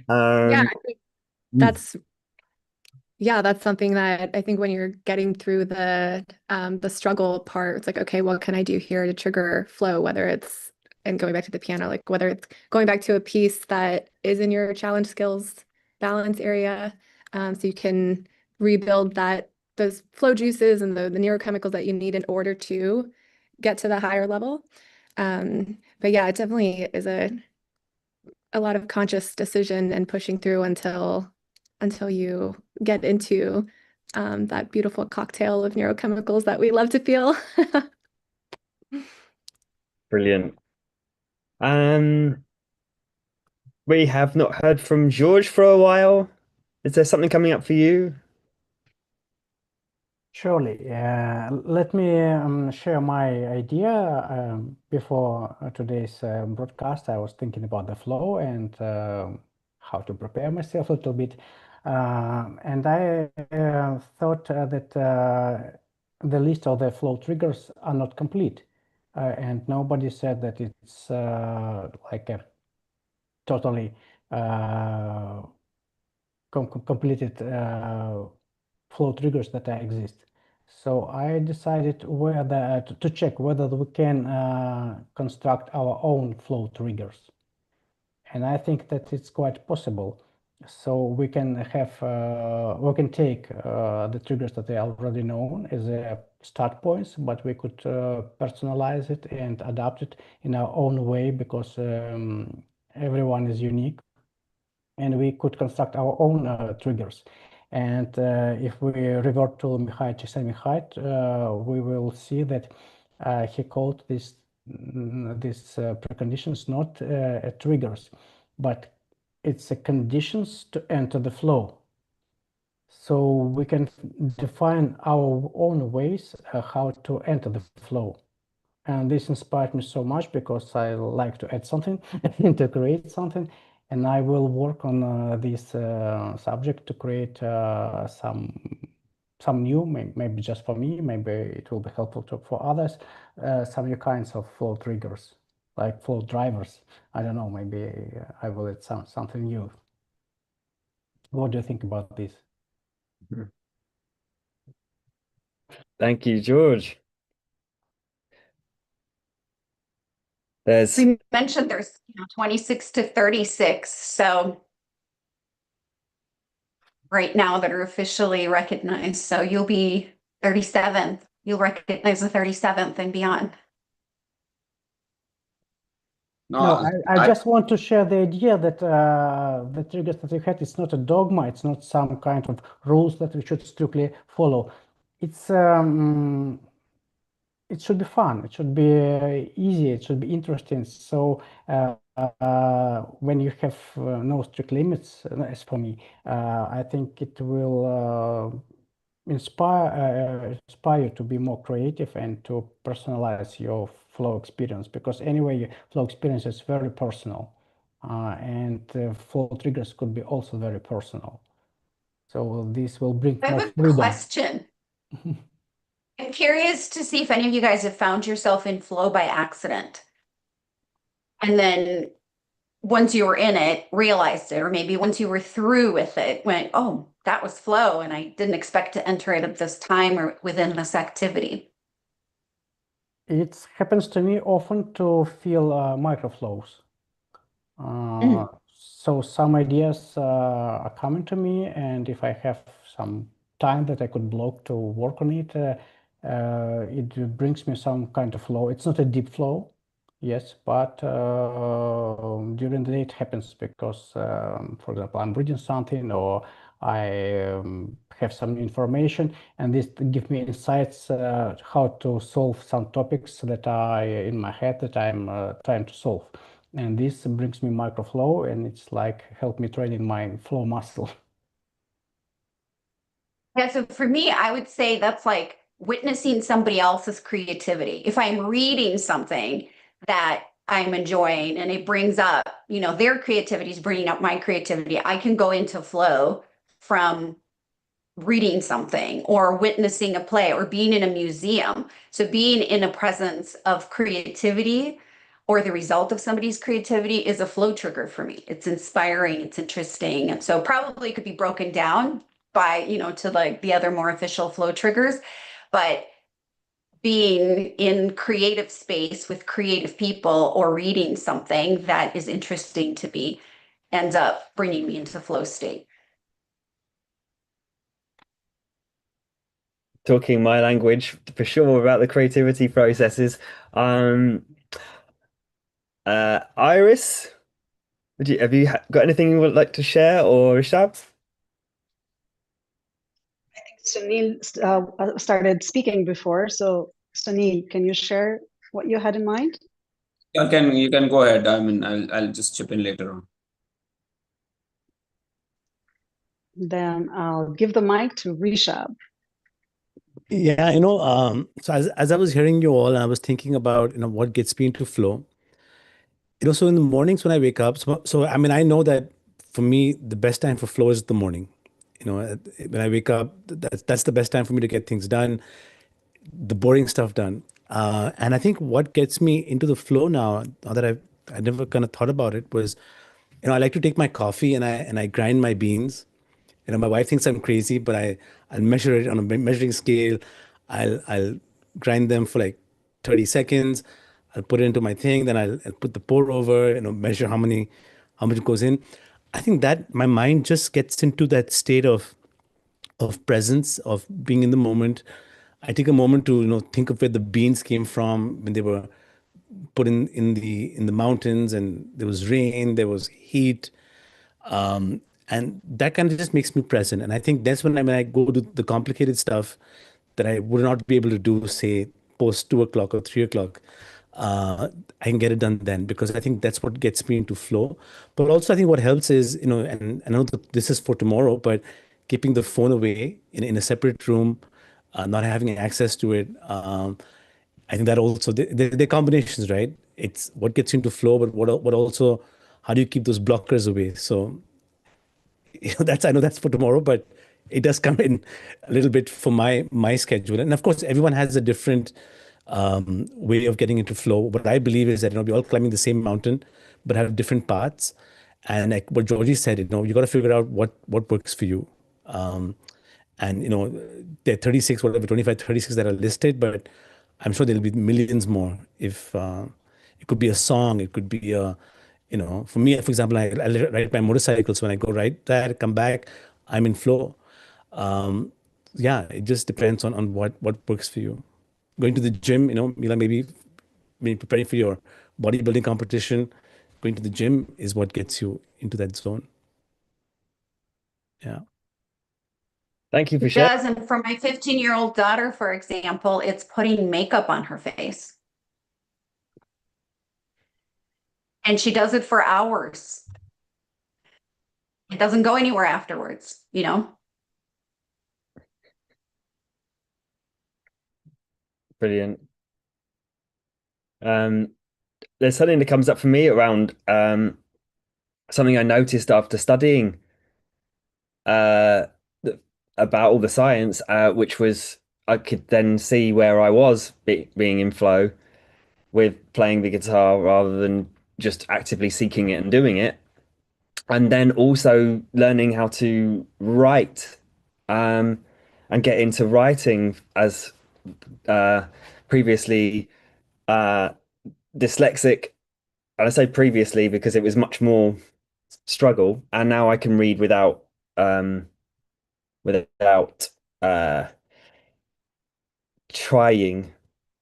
Yeah, I think mm, that's something that I think when you're getting through the struggle part, it's like, okay, what can I do here to trigger flow? Whether it's, and going back to the piano, like whether it's going back to a piece that is in your challenge skills balance area, so you can rebuild those flow juices and the neurochemicals that you need in order to get to the higher level. But yeah, it definitely is a lot of conscious decision and pushing through until you get into that beautiful cocktail of neurochemicals that we love to feel. brilliant. Um, we have not heard from George for a while. Is there something coming up for you? Surely. Let me share my idea. Before today's broadcast, I was thinking about the flow and how to prepare myself a little bit. And I thought that the list of the flow triggers are not complete. And nobody said that it's like a totally completed flow triggers that exist. So I decided to check whether we can construct our own flow triggers. And I think that it's quite possible. So we can take the triggers that are already known as start points, but we could personalize it and adapt it in our own way, because everyone is unique, and we could construct our own triggers. And if we revert to Mihaly Csikszentmihalyi, we will see that he called these preconditions not triggers, but it's a conditions to enter the flow. So we can define our own ways how to enter the flow. And this inspired me so much because I like to add something to create something. And I will work on this subject to create some new, maybe just for me, maybe it will be helpful for others, some new kinds of flow triggers, like flow drivers. I don't know, maybe I will add something new. What do you think about this? Thank you, George. We mentioned there's 26 to 36, so right now that are officially recognized. So you'll be 37th. You'll recognize the 37th and beyond. No, I just want to share the idea that the triggers that we had, it's not a dogma, it's not some kind of rules that we should strictly follow. It's it should be fun, it should be easy, it should be interesting. So when you have no strict limits, as for me, I think it will inspire you to be more creative and to personalize your flow experience, because anyway, your flow experience is very personal, and flow triggers could be also very personal. So this will bring I more have a freedom. question. I'm curious to see if any of you guys have found yourself in flow by accident. And then once you were in it, realized it, or maybe once you were through with it, went, oh, that was flow, and I didn't expect to enter it at this time or within this activity. It happens to me often to feel microflows. So some ideas are coming to me, and if I have some time that I could block to work on it, it brings me some kind of flow. It's not a deep flow, yes, but during the day it happens because, for example, I'm reading something or I have some information, and this gives me insights how to solve some topics that are in my head that I'm trying to solve. And this brings me microflow, and it's like help me training my flow muscle. Yeah, so for me, I would say that's like witnessing somebody else's creativity. If I'm reading something that I'm enjoying and it brings up, their creativity is bringing up my creativity, I can go into flow from reading something or witnessing a play or being in a museum. So being in a presence of creativity or the result of somebody's creativity is a flow trigger for me. It's inspiring, it's interesting. And so probably could be broken down by, to like the other more official flow triggers, but being in creative space with creative people or reading something that is interesting to me ends up bringing me into flow state. Talking my language for sure about the creativity processes. Iris, have you got anything you would like to share, or Rishabh? I think Sunil started speaking before, so Sunil, can you share what you had in mind? You can go ahead. I mean, I'll just chip in later on. Then I'll give the mic to Rishabh. Yeah, so as I was hearing you all, I was thinking about, what gets me into flow. So in the mornings when I wake up, so I mean, I know that for me, the best time for flow is the morning. When I wake up, that's the best time for me to get things done, the boring stuff done. And I think what gets me into the flow now that I never kind of thought about it was, I like to take my coffee and I grind my beans. My wife thinks I'm crazy, but I'll measure it on a measuring scale. I'll grind them for like 30 seconds. I'll put it into my thing. Then I'll put the pour over, measure how much goes in. I think that my mind just gets into that state of presence, of being in the moment. I take a moment to, think of where the beans came from when they were put in the mountains, and there was rain, there was heat. And that kind of just makes me present. And I think that's when I go to the complicated stuff that I would not be able to do, say, post 2 o'clock or 3 o'clock. I can get it done then, because I think that's what gets me into flow. But also, I think what helps is, and I know that this is for tomorrow, but keeping the phone away in a separate room, not having access to it. I think that also, they're combinations, right? It's what gets you into flow, but what also, how do you keep those blockers away? So, I know that's for tomorrow, but it does come in a little bit for my schedule. And of course, everyone has a different way of getting into flow. What I believe is that, we're all climbing the same mountain, but have different paths. And like what Georgie said, you got to figure out what works for you. And there are 36, whatever, 25, 36 that are listed, but I'm sure there'll be millions more. If it could be a song, it could be for me, for example, I ride my motorcycle. So when I go ride that, come back, I'm in flow. Yeah, it just depends on what works for you. Going to the gym, Mila, maybe preparing for your bodybuilding competition, going to the gym is what gets you into that zone. Yeah. Thank you for It sharing. does. And for my 15-year-old daughter, for example, it's putting makeup on her face. And she does it for hours. It doesn't go anywhere afterwards, Brilliant. There's something that comes up for me around something I noticed after studying about all the science, which was I could then see where I was being in flow with playing the guitar rather than just actively seeking it and doing it. And then also learning how to write and get into writing as previously dyslexic. And I say previously because it was much more struggle, and now I can read without trying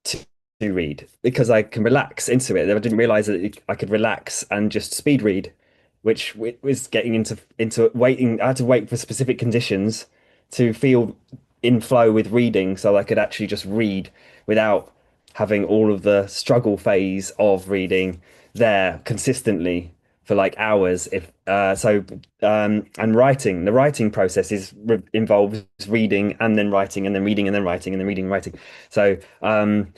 to read, because I can relax into it. I didn't realize that I could relax and just speed read, which was getting into waiting. I had to wait for specific conditions to feel in flow with reading, so I could actually just read without having all of the struggle phase of reading there consistently for like hours. And writing, the writing process involves reading and then writing and then reading and then writing and then reading and writing. So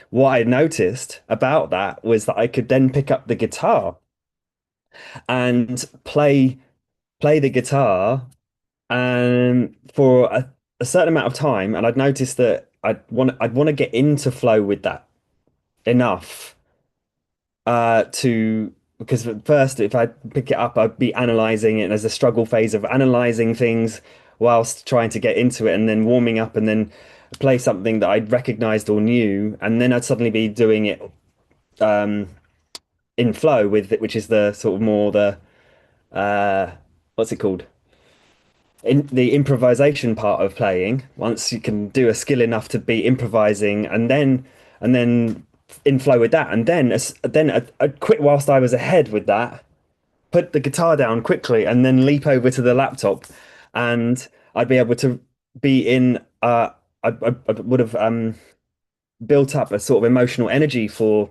what I noticed about that was that I could then pick up the guitar and play the guitar for a certain amount of time, and I'd noticed that I'd want to get into flow with that enough because at first, if I pick it up, I'd be analyzing it, and there's a struggle phase of analyzing things whilst trying to get into it, and then warming up, and then play something that I'd recognized or knew, and then I'd suddenly be doing it in flow with it, which is the sort of more the what's it called? In the improvisation part of playing. Once you can do a skill enough to be improvising, and then in flow with that, and then I'd quit whilst I was ahead with that, put the guitar down quickly, and then leap over to the laptop, and I'd be able to be in I would have built up a sort of emotional energy for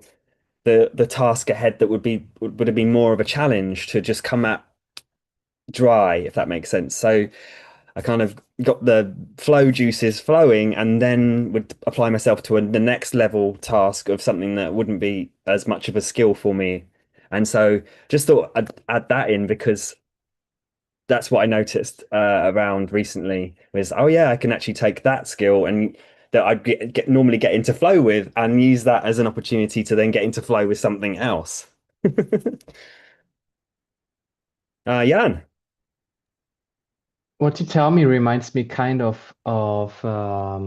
the task ahead that would have been more of a challenge to just come at dry, if that makes sense. So I kind of got the flow juices flowing, and then would apply myself to the next level task of something that wouldn't be as much of a skill for me. And so just thought I'd add that in, because that's what I noticed around recently was, oh yeah, I can actually take that skill and that I'd normally get into flow with, and use that as an opportunity to then get into flow with something else. Jan. What you tell me reminds me kind of how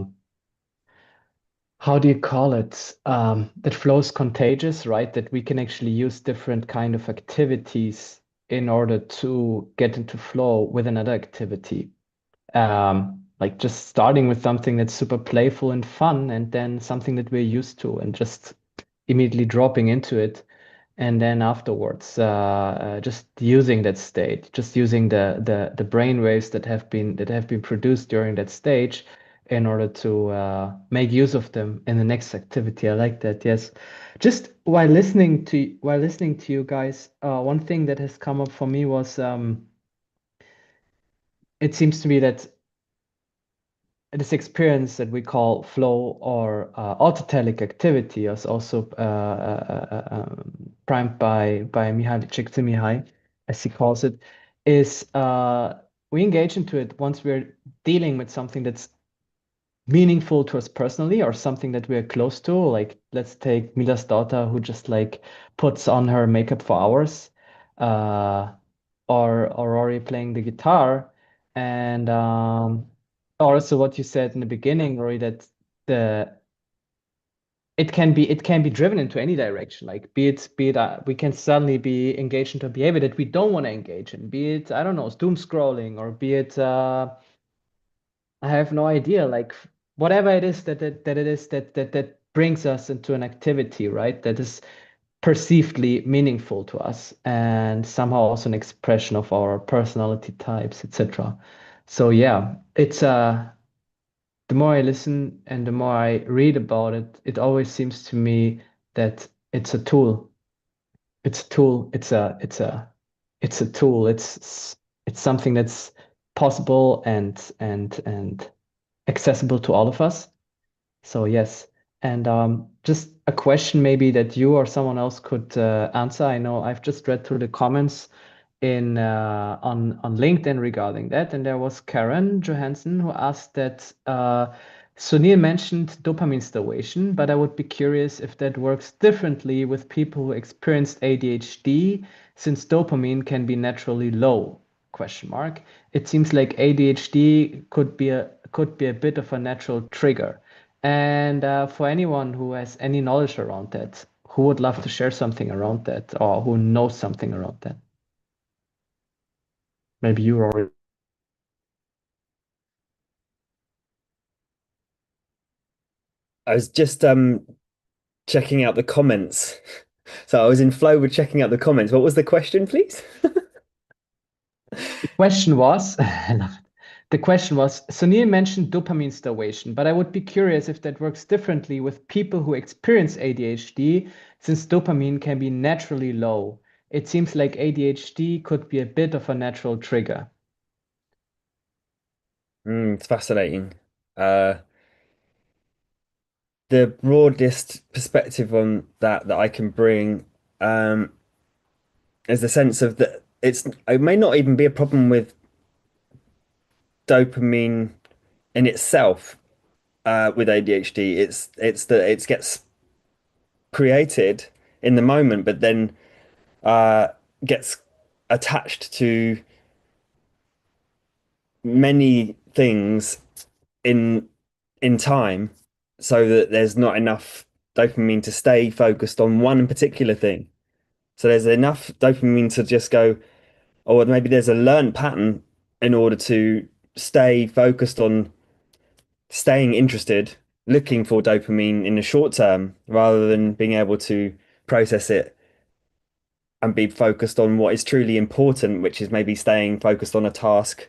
do you call it? That flow is contagious, right? That we can actually use different kind of activities in order to get into flow with another activity. Like just starting with something that's super playful and fun, and then something that we're used to, and just immediately dropping into it. and then afterwards, just using that state, just using the brain waves that have been produced during that stage in order to make use of them in the next activity. I like that. Yes. Just while listening to you guys, one thing that has come up for me was it seems to me that this experience that we call flow or autotelic activity is also primed by 𝗍𝘲𝗔𝗍𝘬𝗍, as he calls it, is we engage into it once we're dealing with something that's meaningful to us personally or something that we're close to. Like, let's take Mila's daughter who just like puts on her makeup for hours, or Rory playing the guitar, and also what you said in the beginning, Rory, that it can be driven into any direction. Like, be it we can suddenly be engaged into a behavior that we don't want to engage in. Be it, I don't know, doom scrolling, or be it I have no idea. Like, whatever it is that brings us into an activity, right? That is perceivedly meaningful to us and somehow also an expression of our personality types, etc. So yeah, it's the more I listen and the more I read about it, it always seems to me that it's a tool. It's a tool. It's a tool. It's something that's possible and accessible to all of us. So yes. And just a question maybe that you or someone else could answer. I know I've just read through the comments on LinkedIn regarding that, and there was Karen Johansson who asked that Sunil mentioned dopamine starvation, but I would be curious if that works differently with people who experienced ADHD, since dopamine can be naturally low, question mark. It seems like ADHD could be a bit of a natural trigger. And for anyone who has any knowledge around that, who would love to share something around that, or who knows something around that? Maybe you already. I was just checking out the comments. So I was in flow with checking out the comments. What was the question, please? The question was, I love it. The question was, Sunil mentioned dopamine starvation, but I would be curious if that works differently with people who experience ADHD, since dopamine can be naturally low. It seems like ADHD could be a bit of a natural trigger. It's fascinating. The broadest perspective on that I can bring is the sense of that it may not even be a problem with dopamine in itself with ADHD. It's that it gets created in the moment, but then gets attached to many things in time, so that there's not enough dopamine to stay focused on one particular thing. So there's enough dopamine to just go, or maybe there's a learned pattern in order to stay focused on staying interested, looking for dopamine in the short term, rather than being able to process it and be focused on what is truly important, which is maybe staying focused on a task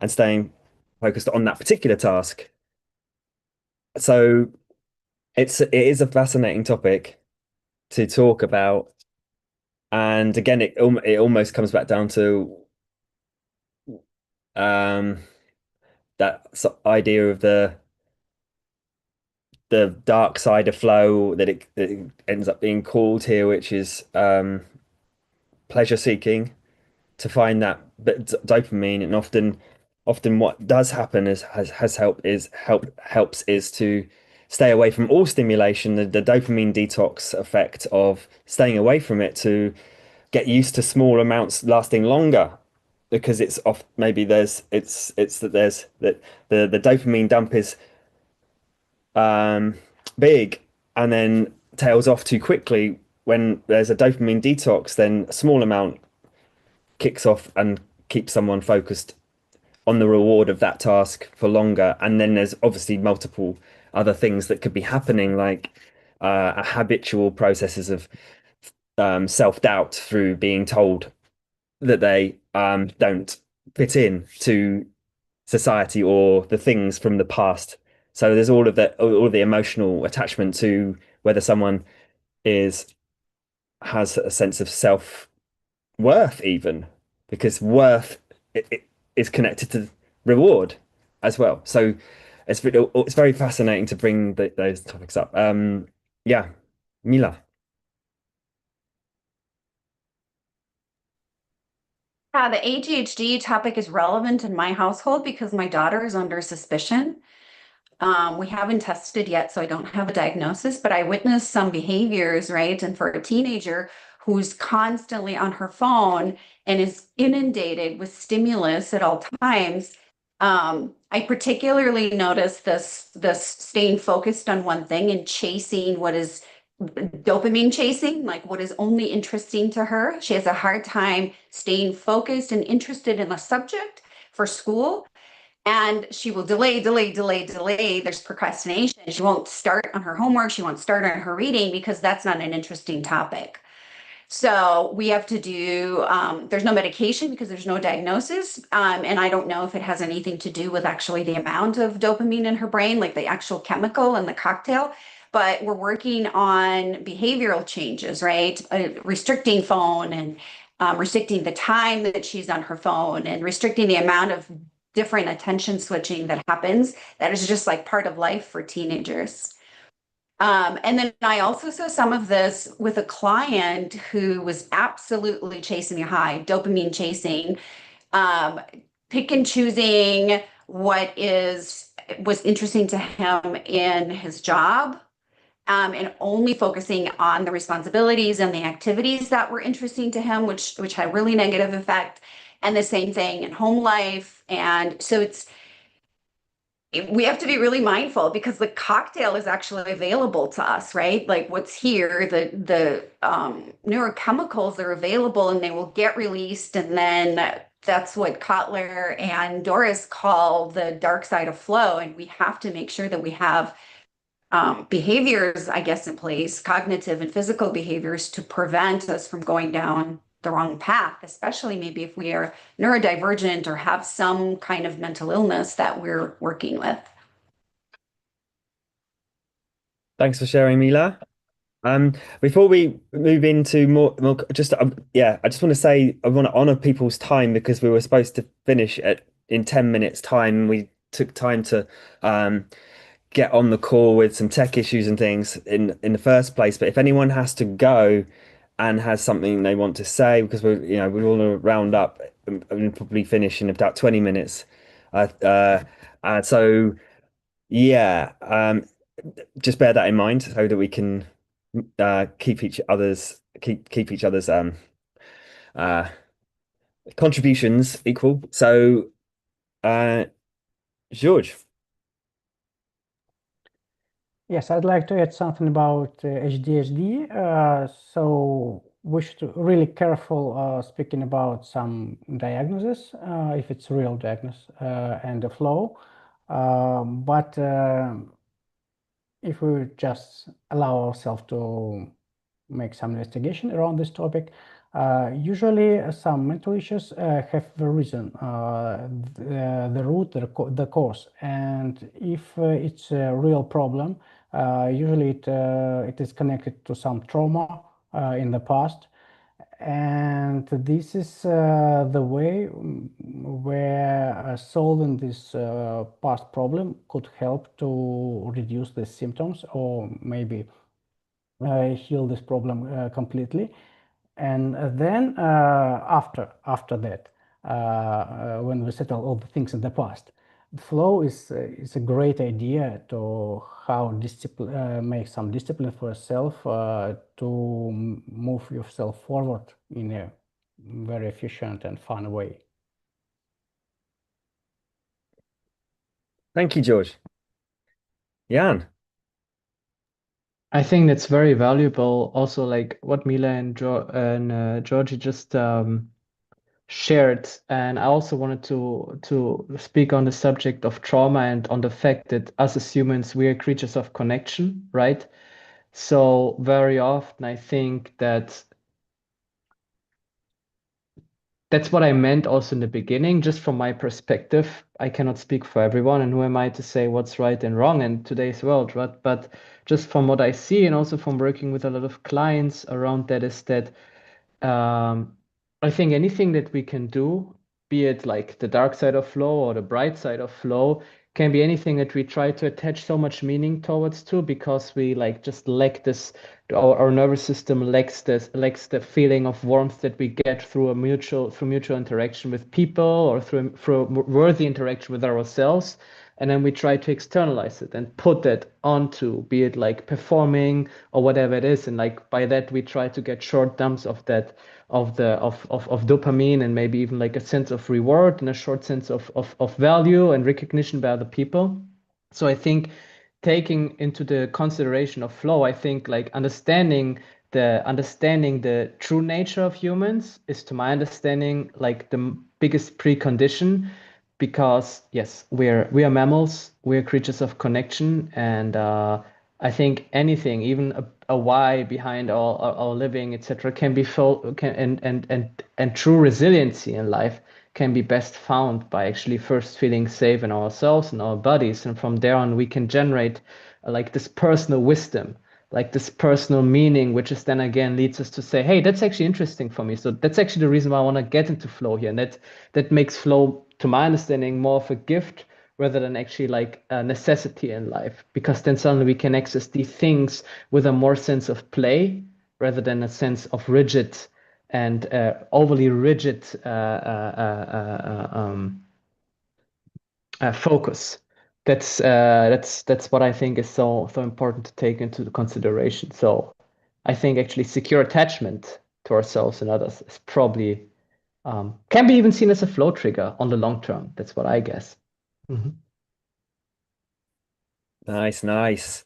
and staying focused on that particular task. So it is a fascinating topic to talk about. And again, it almost comes back down to that idea of the dark side of flow that it ends up being called here, which is pleasure seeking, to find that bit dopamine. And often what does happen helps is to stay away from all stimulation, the dopamine detox effect of staying away from it, to get used to small amounts lasting longer, because it's off maybe there's that the dopamine dump is big and then tails off too quickly. When there's a dopamine detox, then a small amount kicks off and keeps someone focused on the reward of that task for longer. And then there's obviously multiple other things that could be happening, like habitual processes of self-doubt through being told that they don't fit in to society or the things from the past. So there's all of the emotional attachment to whether someone has a sense of self-worth, even, because worth is connected to reward as well. So it's very fascinating to bring those topics up. Yeah, Mila. Yeah, the ADHD topic is relevant in my household because my daughter is under suspicion. We haven't tested yet, so I don't have a diagnosis, but I witnessed some behaviors, right? And for a teenager who's constantly on her phone and is inundated with stimulus at all times, I particularly noticed this staying focused on one thing and chasing what is dopamine chasing, like what is only interesting to her. She has a hard time staying focused and interested in a subject for school. And she will delay. There's procrastination. She won't start on her homework. She won't start on her reading because that's not an interesting topic. So we have to do, there's no medication because there's no diagnosis. And I don't know if it has anything to do with actually the amount of dopamine in her brain, like the actual chemical in the cocktail. But we're working on behavioral changes, right? Restricting phone and restricting the time that she's on her phone and restricting the amount of different attention switching that happens. That is just like part of life for teenagers. And then I also saw some of this with a client who was absolutely chasing a high, dopamine chasing, pick and choosing what was interesting to him in his job, and only focusing on the responsibilities and the activities that were interesting to him, which had really negative effect. And the same thing in home life. And so we have to be really mindful because the cocktail is actually available to us, right? Like what's here, the neurochemicals are available and they will get released. And then that's what Kotler and Doris call the dark side of flow. And we have to make sure that we have behaviors, I guess, in place, cognitive and physical behaviors to prevent us from going down the wrong path, especially maybe if we are neurodivergent or have some kind of mental illness that we're working with. Thanks for sharing, Mila. Before we move into more just yeah, I just want to say I want to honor people's time because we were supposed to finish in 10 minutes time. We took time to get on the call with some tech issues and things in the first place. But if anyone has to go and has something they want to say, because we want to round up and probably finish in about 20 minutes. So yeah, just bear that in mind so that we can keep each other's contributions equal. So George. Yes, I'd like to add something about ADHD. So we should really careful speaking about some diagnosis, if it's real diagnosis and the flow. But if we just allow ourselves to make some investigation around this topic, usually some mental issues have the reason, the root, the cause. And if it's a real problem, usually it is connected to some trauma in the past. And this is the way where solving this past problem could help to reduce the symptoms or maybe heal this problem completely. And then after that, when we settle all the things in the past, the flow is a great idea to how make some discipline for yourself to move yourself forward in a very efficient and fun way. Thank you, George. Jan. I think that's very valuable. Also, like what Mila and Georgie just shared, and I also wanted to speak on the subject of trauma and on the fact that us as humans, we are creatures of connection, right? So very often I think that that's what I meant also in the beginning. Just from my perspective, I cannot speak for everyone, and who am I to say what's right and wrong in today's world, right? But just from what I see, and also from working with a lot of clients around that, is that I think anything that we can do, be it like the dark side of flow or the bright side of flow, can be anything that we try to attach so much meaning towards to, because we like just lack this, our nervous system lacks the feeling of warmth that we get through mutual interaction with people, or through worthy interaction with ourselves. And then we try to externalize it and put that onto, be it like performing or whatever it is. And like by that, we try to get short dumps of that, of dopamine, and maybe even like a sense of reward and a short sense of value and recognition by other people. So I think taking into the consideration of flow, I think like understanding the true nature of humans is, to my understanding, like the biggest precondition, because yes, we are mammals, we're creatures of connection, and I think anything, even a why behind our living, etc., can be and true resiliency in life can be best found by actually first feeling safe in ourselves and our bodies, and from there on we can generate like this personal wisdom, like this personal meaning, which is then again leads us to say, hey, that's actually interesting for me. So that's actually the reason why I want to get into flow here, and that makes flow, to my understanding, more of a gift rather than actually like a necessity in life, because then suddenly we can access these things with a more sense of play rather than a sense of rigid and overly rigid focus. That's what I think is so important to take into consideration. So I think actually secure attachment to ourselves and others is probably can be even seen as a flow trigger on the long term. That's what I guess. Nice.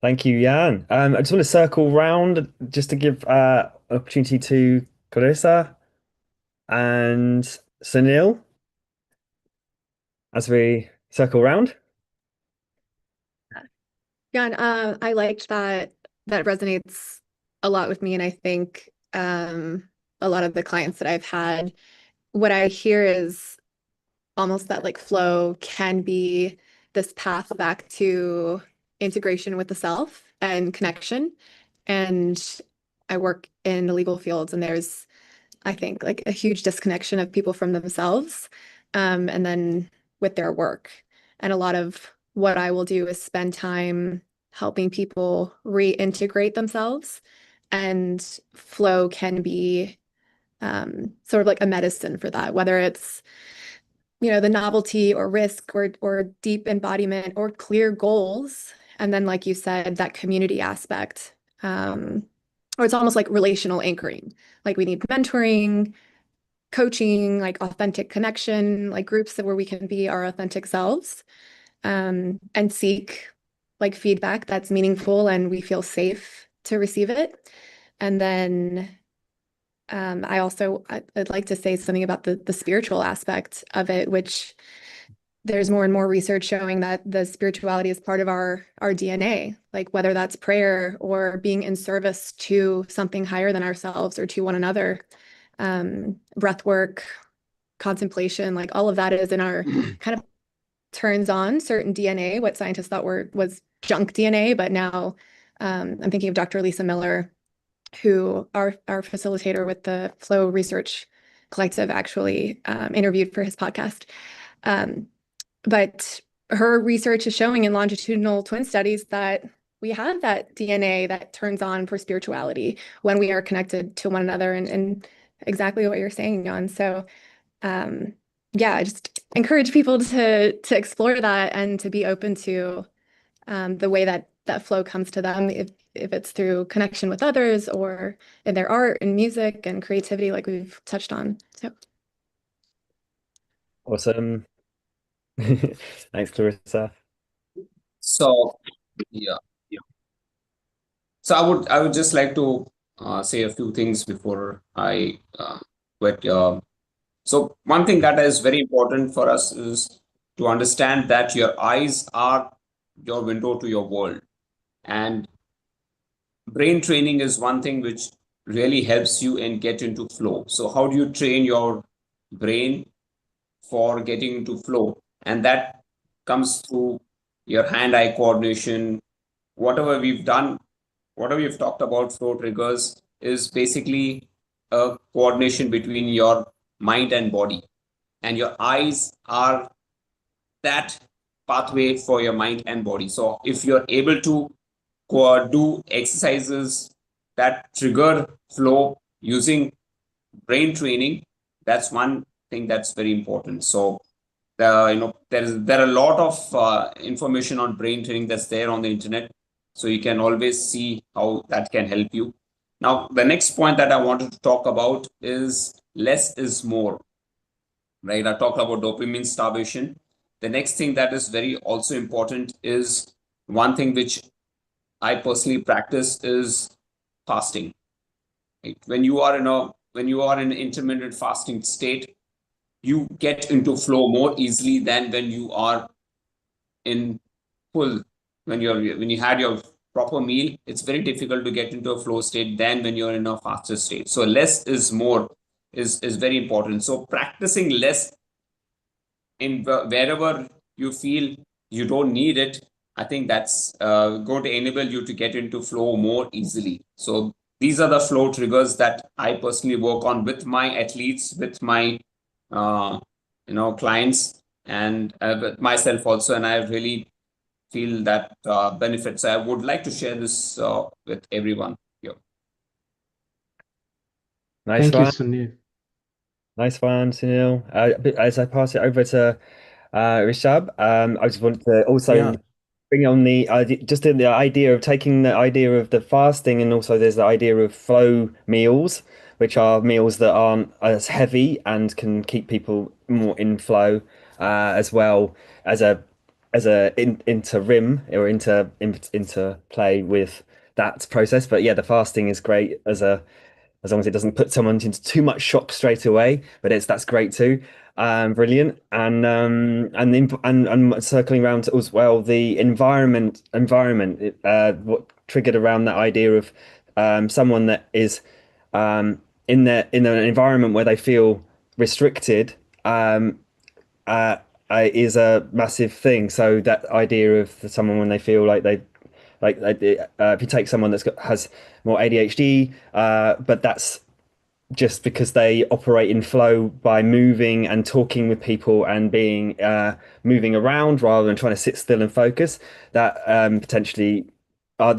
Thank you, Jan. I just want to circle round just to give an opportunity to Clarissa and Sunil as we circle round. Jan, I liked that resonates a lot with me, and I think a lot of the clients that I've had, what I hear is almost that like flow can be this path back to integration with the self and connection. And I work in the legal fields, and there's, I think, like a huge disconnection of people from themselves, and then with their work. And a lot of what I will do is spend time helping people reintegrate themselves, and flow can be sort of like a medicine for that, whether it's, you know, the novelty or risk or deep embodiment or clear goals. And then, like you said, that community aspect, or it's almost like relational anchoring. Like we need mentoring, coaching, like authentic connection, like groups where we can be our authentic selves, and seek like feedback that's meaningful and we feel safe to receive it. And then I'd like to say something about the spiritual aspect of it, which there's more and more research showing that the spirituality is part of our DNA, like whether that's prayer or being in service to something higher than ourselves or to one another, breath work, contemplation, like all of that is in our kind of turns on certain DNA, what scientists thought was junk DNA. But now I'm thinking of Dr. Lisa Miller, who our facilitator with the Flow Research Collective actually interviewed for his podcast. But her research is showing in longitudinal twin studies that we have that DNA that turns on for spirituality when we are connected to one another, and exactly what you're saying, Jan. So yeah, I just encourage people to explore that and to be open to the way that flow comes to them, if it's through connection with others or in their art and music and creativity, like we've touched on. So Awesome. Thanks, Clarissa. So yeah. So I would just like to say a few things before I quit. So one thing that is very important for us is to understand that your eyes are your window to your world, and brain training is one thing which really helps you and get into flow. So how do you train your brain for getting into flow? And that comes through your hand-eye coordination. Whatever we've done, whatever we've talked about flow triggers is basically a coordination between your mind and body. And your eyes are that pathway for your mind and body. So if you're able to do exercises that trigger flow using brain training, that's one thing that's very important. So there are a lot of information on brain training that's there on the internet. So you can always see how that can help you. Now, the next point that I wanted to talk about is less is more, right? I talked about dopamine starvation. The next thing that is very also important is one thing which I personally practice is fasting. Right? When you are in an intermittent fasting state, you get into flow more easily than when you are in full. When you had your proper meal, it's very difficult to get into a flow state than when you're in a faster state. So less is more is very important. So practicing less in wherever you feel you don't need it, I think that's going to enable you to get into flow more easily. So these are the flow triggers that I personally work on with my athletes, with my clients, and with myself also. And I really feel that benefits. I would like to share this with everyone here. Nice Thank you, one. Sunil. Nice one, Sunil. As I pass it over to Rishabh, I just want to also bring on the just in the idea of taking the idea of the fasting, and also there's the idea of flow meals, which are meals that aren't as heavy and can keep people more in flow, as well as interim or interplay with that process. But yeah, the fasting is great as long as it doesn't put someone into too much shock straight away. But that's great too. Brilliant. And circling around to as well the environment. What triggered around that idea of someone that is in an environment where they feel restricted is a massive thing. So that idea of someone when they feel like if you take someone has more ADHD, but that's just because they operate in flow by moving and talking with people and being moving around rather than trying to sit still and focus, that potentially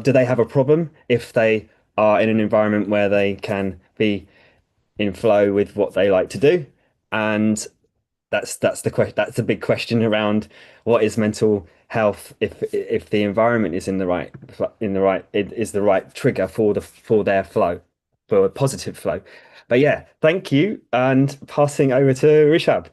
do they have a problem if they are in an environment where they can be in flow with what they like to do? And that's the question. That's the big question around what is mental health if the environment is the right trigger for their flow, for a positive flow. But yeah, thank you, and passing over to Rishabh.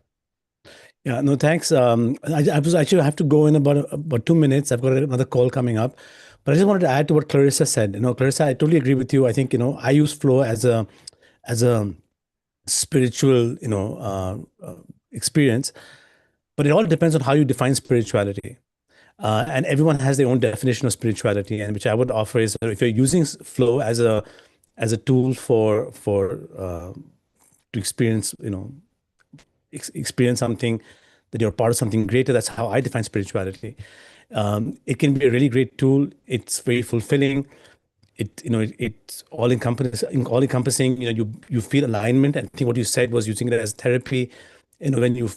Yeah, no, thanks. I was actually I have to go in about 2 minutes. I've got another call coming up, but I just wanted to add to what Clarissa said. Clarissa, I totally agree with you. I think I use flow as a spiritual experience, but it all depends on how you define spirituality. And everyone has their own definition of spirituality, and which I would offer is if you're using flow as a tool to experience experience something, that you're part of something greater. That's how I define spirituality. It can be a really great tool. It's very fulfilling. It's all encompassing. You feel alignment. And I think what you said was using it as therapy. When you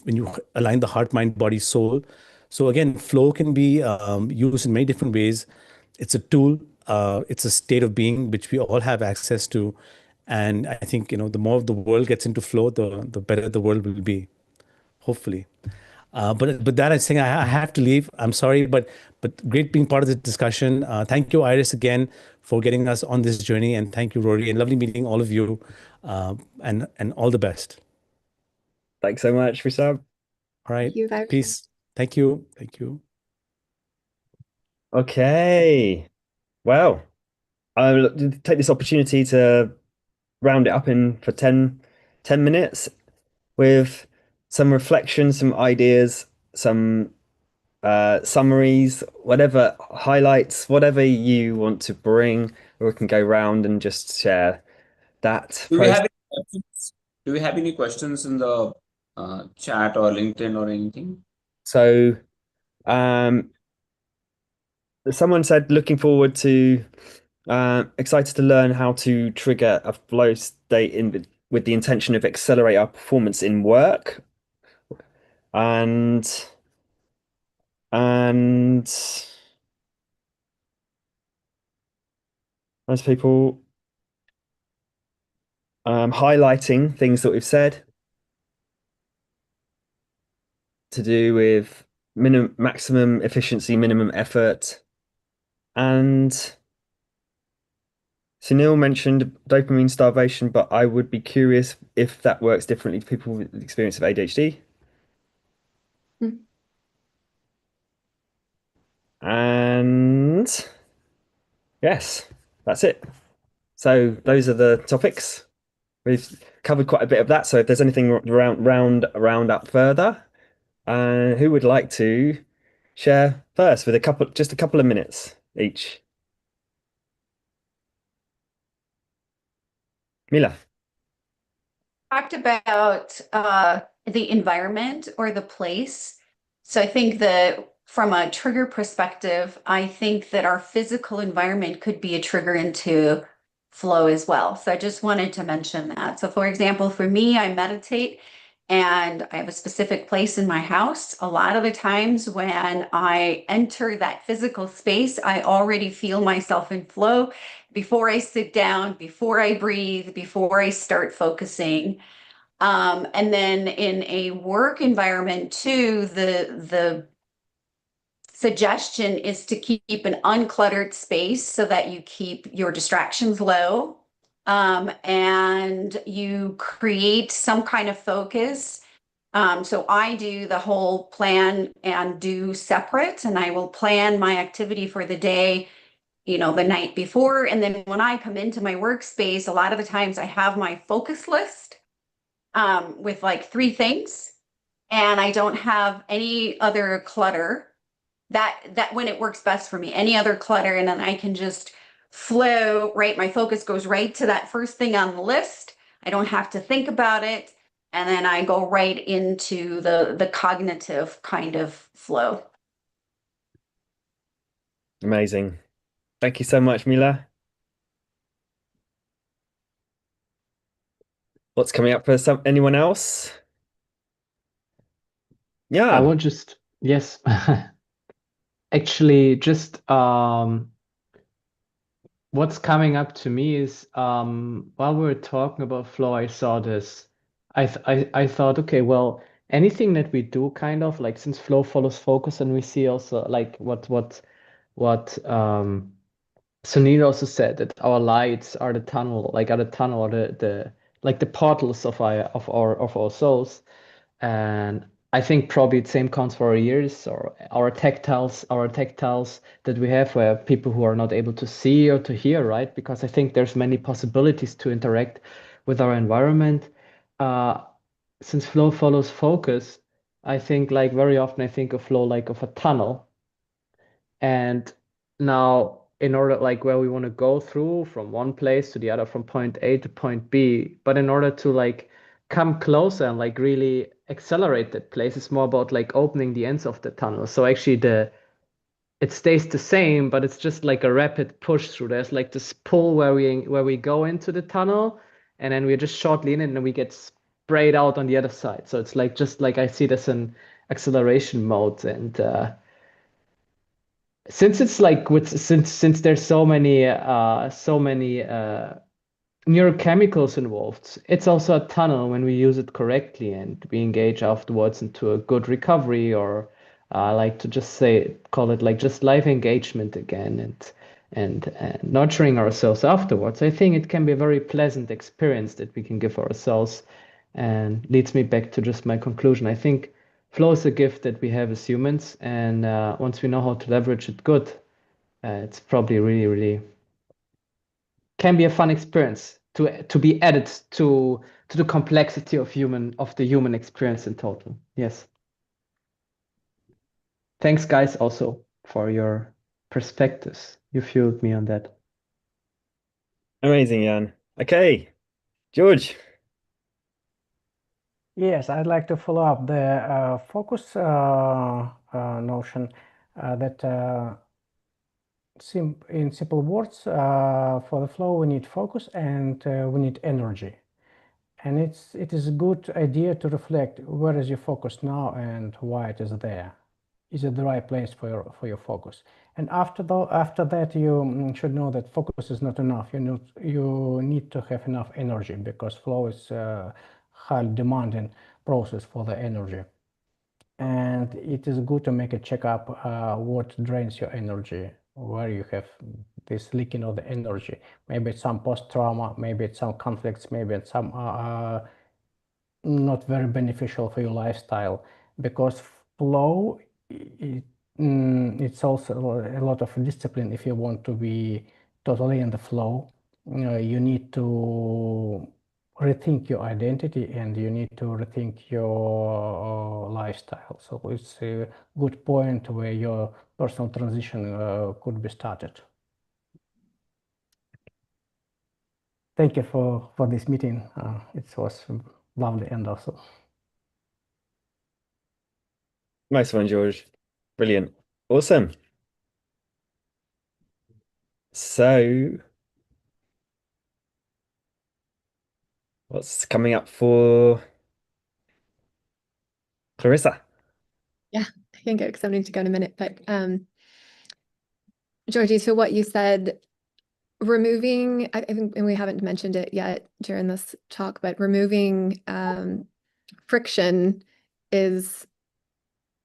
align the heart, mind, body, soul. So again, flow can be used in many different ways. It's a tool. It's a state of being which we all have access to. And I think the more the world gets into flow, the better the world will be, hopefully. But that I think I have to leave. I'm sorry, but great being part of the discussion. Thank you, Iris, again for getting us on this journey, and thank you, Rory, and lovely meeting all of you. And all the best. Thanks so much, Rishabh. All right. Thank you, bye. Peace. Thank you. Thank you. Okay. Well, I'll take this opportunity to round it up for 10 minutes with some reflections, some ideas, some summaries, whatever highlights, whatever you want to bring, or we can go round and just share that Do we process. have any questions? Do we have any questions in the chat or LinkedIn or anything? So someone said, looking forward to, excited to learn how to trigger a flow state with the intention of accelerate our performance in work. And as people highlighting things that we've said to do with maximum efficiency, minimum effort. And Sunil mentioned dopamine starvation, but I would be curious if that works differently to people with the experience of ADHD. And yes, that's it. So those are the topics. We've covered quite a bit of that. So if there's anything round up further, who would like to share first with just a couple of minutes each? Mila. Talked about the environment or the place. So I think that from a trigger perspective, I think that our physical environment could be a trigger into flow as well. So I just wanted to mention that. So for example, for me, I meditate and I have a specific place in my house. A lot of the times when I enter that physical space, I already feel myself in flow before I sit down, before I breathe, before I start focusing. And then in a work environment too, the suggestion is to keep an uncluttered space so that you keep your distractions low, and you create some kind of focus. So I do the whole plan and do separate, and I will plan my activity for the day, the night before. And then when I come into my workspace, a lot of the times I have my focus list with like 3 things, and I don't have any other clutter. That when it works best for me, any other clutter, and then I can just flow, right? My focus goes right to that first thing on the list. I don't have to think about it. And then I go right into the cognitive kind of flow. Amazing. Thank you so much, Mila. What's coming up for anyone else? Yeah. I want yes. Actually, just what's coming up to me is while we were talking about flow, I saw this. I thought, okay, well, anything that we do, kind of like, since flow follows focus, and we see also like what Sunil also said, that our lights are the tunnel, or the like the portals of our souls. And I think probably the same counts for our ears or our tactiles that we have, where people who are not able to see or to hear, right? Because I think there's many possibilities to interact with our environment. Since flow follows focus, I think like very often I think of flow like of a tunnel. And now in order, like, where we want to go through from one place to the other, from point A to point B, but in order to like come closer and like really accelerate that place, it's more about like opening the ends of the tunnel. So actually it stays the same, but it's just like a rapid push through. There's like this pull where we go into the tunnel, and then we're just shortly in it, and then we get sprayed out on the other side. So it's like, just like I see this in acceleration mode. And since it's like since there's so many neurochemicals involved, it's also a tunnel when we use it correctly and we engage afterwards into a good recovery, or I like to just call it like just life engagement again, and nurturing ourselves afterwards. I think it can be a very pleasant experience that we can give ourselves, and leads me back to just my conclusion. I think flow is a gift that we have as humans, and once we know how to leverage it good, it's probably really, really can be a fun experience to be added to the complexity of the human experience in total. Yes. Thanks, guys, also for your perspectives. You fueled me on that. Amazing, Jan. Okay, George. Yes, I'd like to follow up the focus notion that in simple words, for the flow we need focus and we need energy. And it is a good idea to reflect where is your focus now and why it is there. Is it the right place for your focus? And after that, you should know that focus is not enough. You need to have enough energy because flow is a highly demanding process for the energy. And it is good to make a checkup what drains your energy, where you have this leaking of the energy. Maybe it's some post-trauma, maybe it's some conflicts, maybe it's some not very beneficial for your lifestyle, because flow it's also a lot of discipline. If you want to be totally in the flow, you need to rethink your identity and you need to rethink your lifestyle. So it's a good point where your personal transition could be started. Thank you for this meeting. It was lovely and also. Nice one, George. Brilliant. Awesome. So what's coming up for Clarissa? Yeah, I can go because I need to go in a minute. But Georgie, so what you said, removing, I think, and we haven't mentioned it yet during this talk, but removing friction is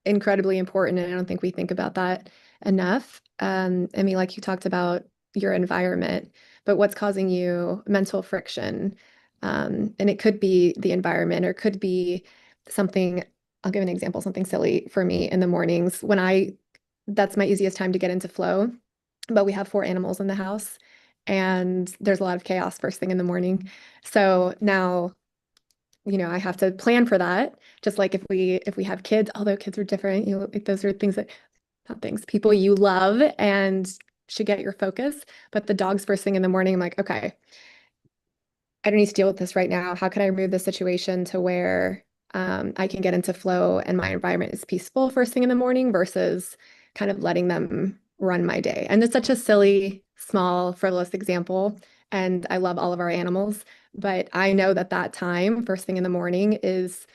incredibly important, and I don't think we think about that enough. I mean, like you talked about your environment, but what's causing you mental friction? And it could be the environment, or it could be something. I'll give an example, something silly for me in the mornings when that's my easiest time to get into flow, but we have 4 animals in the house and there's a lot of chaos first thing in the morning. So now, I have to plan for that. Just like if we have kids, although kids are different, those are things not things, people you love and should get your focus. But the dogs first thing in the morning, I'm like, okay, I don't need to deal with this right now. How can I remove the situation to where I can get into flow and my environment is peaceful first thing in the morning versus kind of letting them run my day? And it's such a silly, small, frivolous example. And I love all of our animals, but I know that time, first thing in the morning, is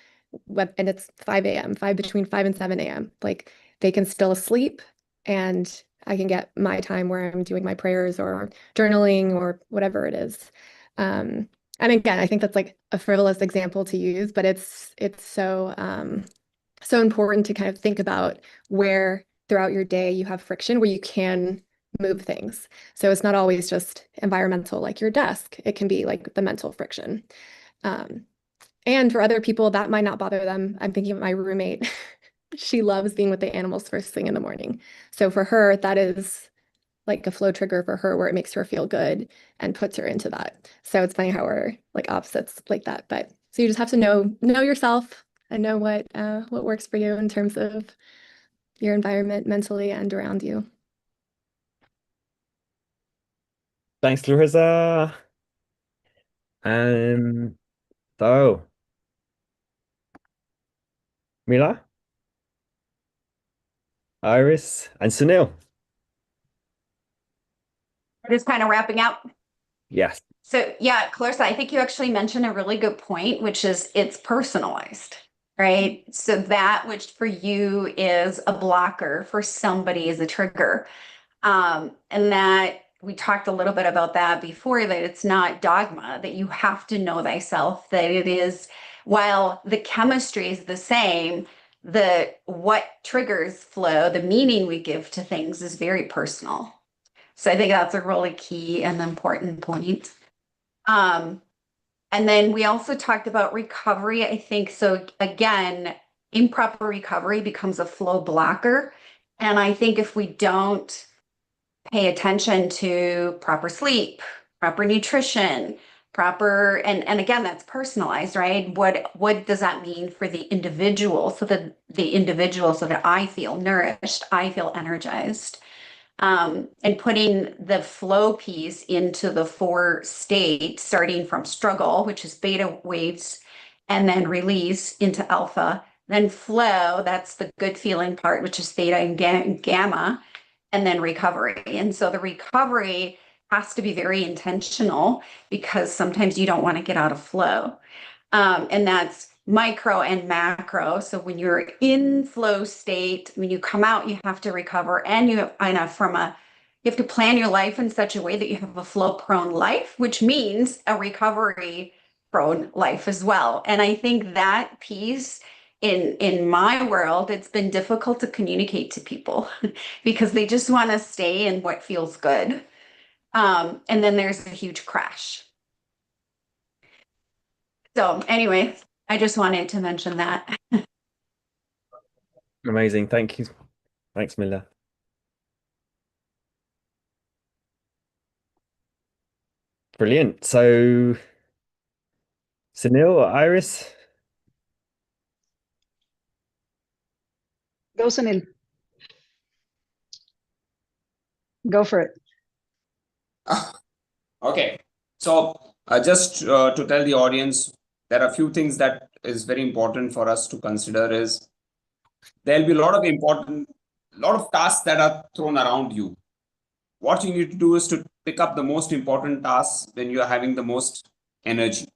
and it's 5 a.m., between 5 and 7 a.m. Like they can still sleep and I can get my time where I'm doing my prayers or journaling or whatever it is. And again, I think that's like a frivolous example to use, but it's so important to kind of think about where throughout your day you have friction where you can move things. So it's not always just environmental, like your desk. It can be like the mental friction. And for other people, that might not bother them. I'm thinking of my roommate. She loves being with the animals first thing in the morning. So for her, that is like a flow trigger for her where it makes her feel good and puts her into that. So it's funny how we're like opposites like that. But so you just have to know yourself and know what works for you in terms of your environment mentally and around you. Thanks, Clarissa. So Mila, Iris, and Sunil. We're just kind of wrapping up. Yes. So yeah, Clarissa, I think you actually mentioned a really good point, which is it's personalized, right? So that which for you is a blocker, for somebody is a trigger. And that we talked a little bit about that before, that it's not dogma, that you have to know thyself, that it is, while the chemistry is the same, what triggers flow, the meaning we give to things is very personal. So I think that's a really key and important point. And then we also talked about recovery, I think. So again, improper recovery becomes a flow blocker. And I think if we don't pay attention to proper sleep, proper nutrition, and again, that's personalized, right? What does that mean for the individual? So that I feel nourished, I feel energized. And putting the flow piece into the 4 states, starting from struggle, which is beta waves, and then release into alpha, then flow, that's the good feeling part, which is theta and gamma, and then recovery. And so the recovery has to be very intentional because sometimes you don't want to get out of flow. And that's micro and macro. So when you're in flow state, when you come out, you have to recover, and you have to plan your life in such a way that you have a flow prone life, which means a recovery prone life as well. And I think that piece in my world, it's been difficult to communicate to people because they just want to stay in what feels good. And then there's a huge crash. So anyway, I just wanted to mention that. Amazing. Thank you. Thanks, Mila. Brilliant. So, Sunil or Iris? Go, Sunil. Go for it. Okay. So just to tell the audience, there are a few things that is very important for us to consider is there'll be a lot of tasks that are thrown around you. What you need to do is to pick up the most important tasks when you are having the most energy.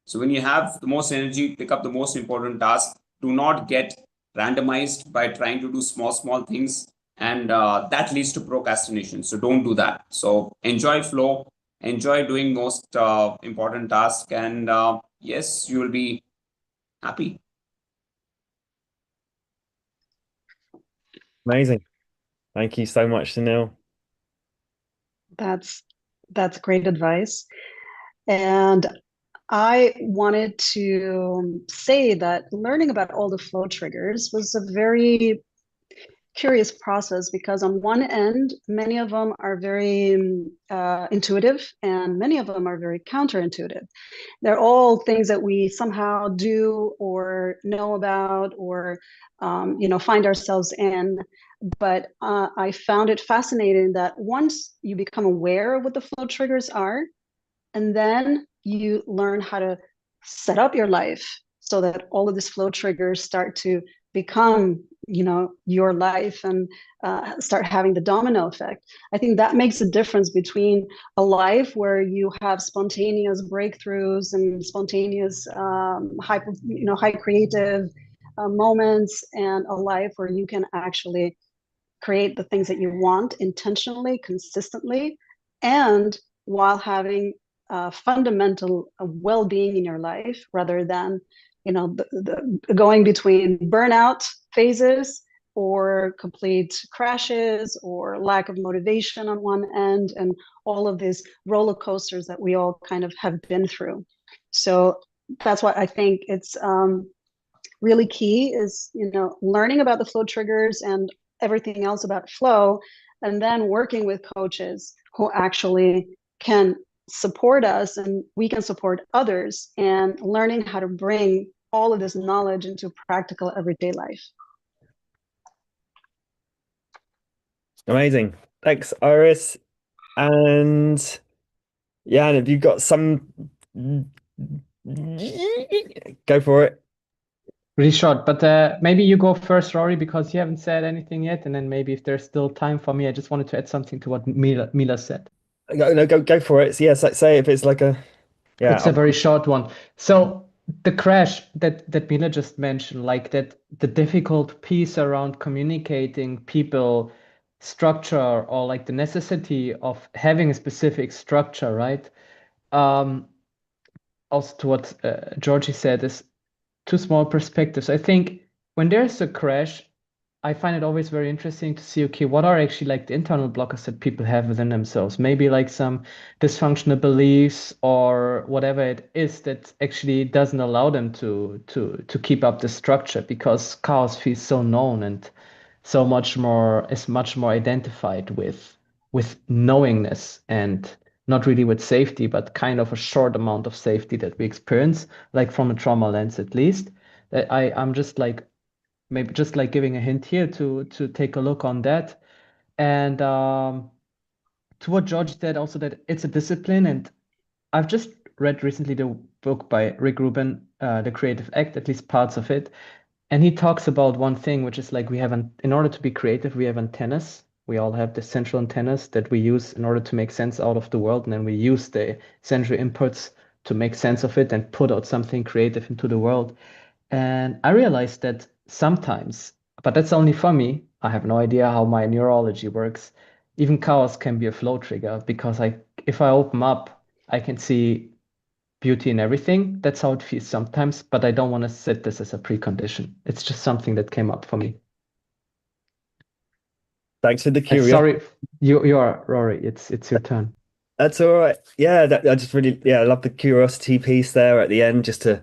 So when you have the most energy, pick up the most important task. Do not get randomized by trying to do small things, and that leads to procrastination. So don't do that. So enjoy flow, enjoy doing most important tasks, and yes, you will be happy. Amazing. Thank you so much, Sunil. That's great advice. And I wanted to say that learning about all the flow triggers was a very curious process because on one end, many of them are very intuitive and many of them are very counterintuitive. They're all things that we somehow do or know about or find ourselves in. But I found it fascinating that once you become aware of what the flow triggers are, and then you learn how to set up your life so that all of these flow triggers start to become your life and start having the domino effect. I think that makes a difference between a life where you have spontaneous breakthroughs and spontaneous high creative moments, and a life where you can actually create the things that you want intentionally, consistently, and while having fundamental well-being in your life, rather than going between burnout phases or complete crashes or lack of motivation on one end, and all of these roller coasters that we all kind of have been through. So that's why I think it's really key is learning about the flow triggers and everything else about flow, and then working with coaches who actually can support us and we can support others, and learning how to bring all of this knowledge into practical everyday life. Amazing. Thanks, Iris. And Jan, have you got some? Go for it. Really short, but maybe you go first, Rory, because you haven't said anything yet, and then maybe if there's still time for me, I just wanted to add something to what Mila said. Go for it. So, yes, say if it's like It's a very short one. So the crash that Mila just mentioned, like that, the difficult piece around communicating people structure, or like the necessity of having a specific structure, right? Also to what Georgie said is two small perspectives. I think when there's a crash, I find it always very interesting to see, okay, what are actually like the internal blockers that people have within themselves? Maybe like some dysfunctional beliefs or whatever it is that actually doesn't allow them to keep up the structure, because chaos feels so known and so much more identified with knowingness, and not really with safety, but kind of a short amount of safety that we experience, like from a trauma lens at least. I'm just like maybe just like giving a hint here to take a look on that. And to what George said also, that it's a discipline. And I've just read recently the book by Rick Rubin, The Creative Act, at least parts of it. And he talks about one thing, which is like we have, in order to be creative, we have antennas. We all have the central antennas that we use in order to make sense out of the world. And then we use the sensory inputs to make sense of it and put out something creative into the world. And I realized that sometimes, but that's only for me, I have no idea how my neurology works. Even chaos can be a flow trigger, because if I open up, I can see beauty in everything. That's how it feels sometimes, but I don't want to set this as a precondition. It's just something that came up for me. Thanks for the curiosity. Sorry, you are, Rory. It's your turn. That's all right. Yeah, I just really, I love the curiosity piece there at the end, just to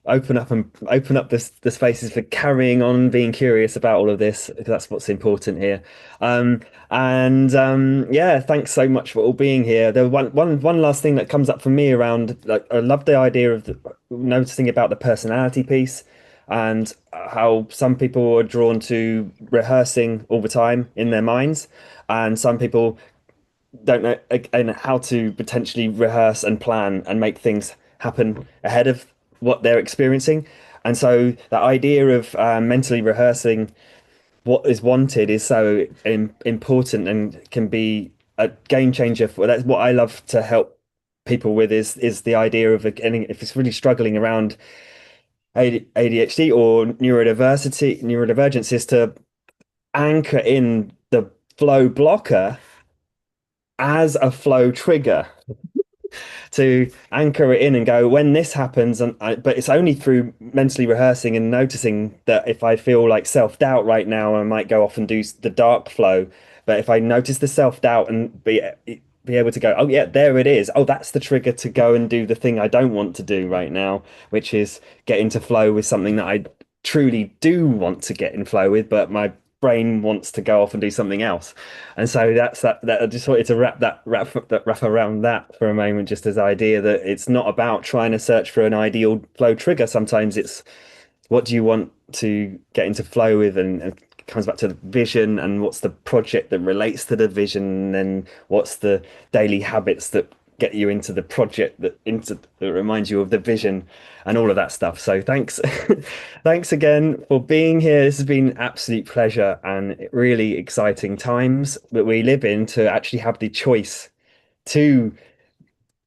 open up the spaces for carrying on being curious about all of this, because that's what's important here. Yeah, thanks so much for all being here. The one last thing that comes up for me around, like, I love the idea of noticing about the personality piece, and how some people are drawn to rehearsing all the time in their minds, and some people don't know and how to potentially rehearse and plan and make things happen ahead of what they're experiencing. And so the idea of mentally rehearsing what is wanted is so important, and can be a game changer. That's what I love to help people with, is the idea of, if it's really struggling around ADHD or neurodivergence, is to anchor in the flow blocker as a flow trigger, to anchor it in and go, when this happens, but it's only through mentally rehearsing and noticing that if I feel like self-doubt right now, I might go off and do the dark flow. But if I notice the self-doubt and be able to go, oh yeah, there it is. Oh, that's the trigger to go and do the thing I don't want to do right now, which is get into flow with something that I truly do want to get in flow with, but my brain wants to go off and do something else. And so that's that I just wanted to wrap around that for a moment, just as idea that it's not about trying to search for an ideal flow trigger. Sometimes it's, what do you want to get into flow with, and it comes back to the vision, and what's the project that relates to the vision, and what's the daily habits that get you into the project that reminds you of the vision, and all of that stuff. So thanks thanks again for being here. This has been an absolute pleasure, and really exciting times that we live in, to actually have the choice to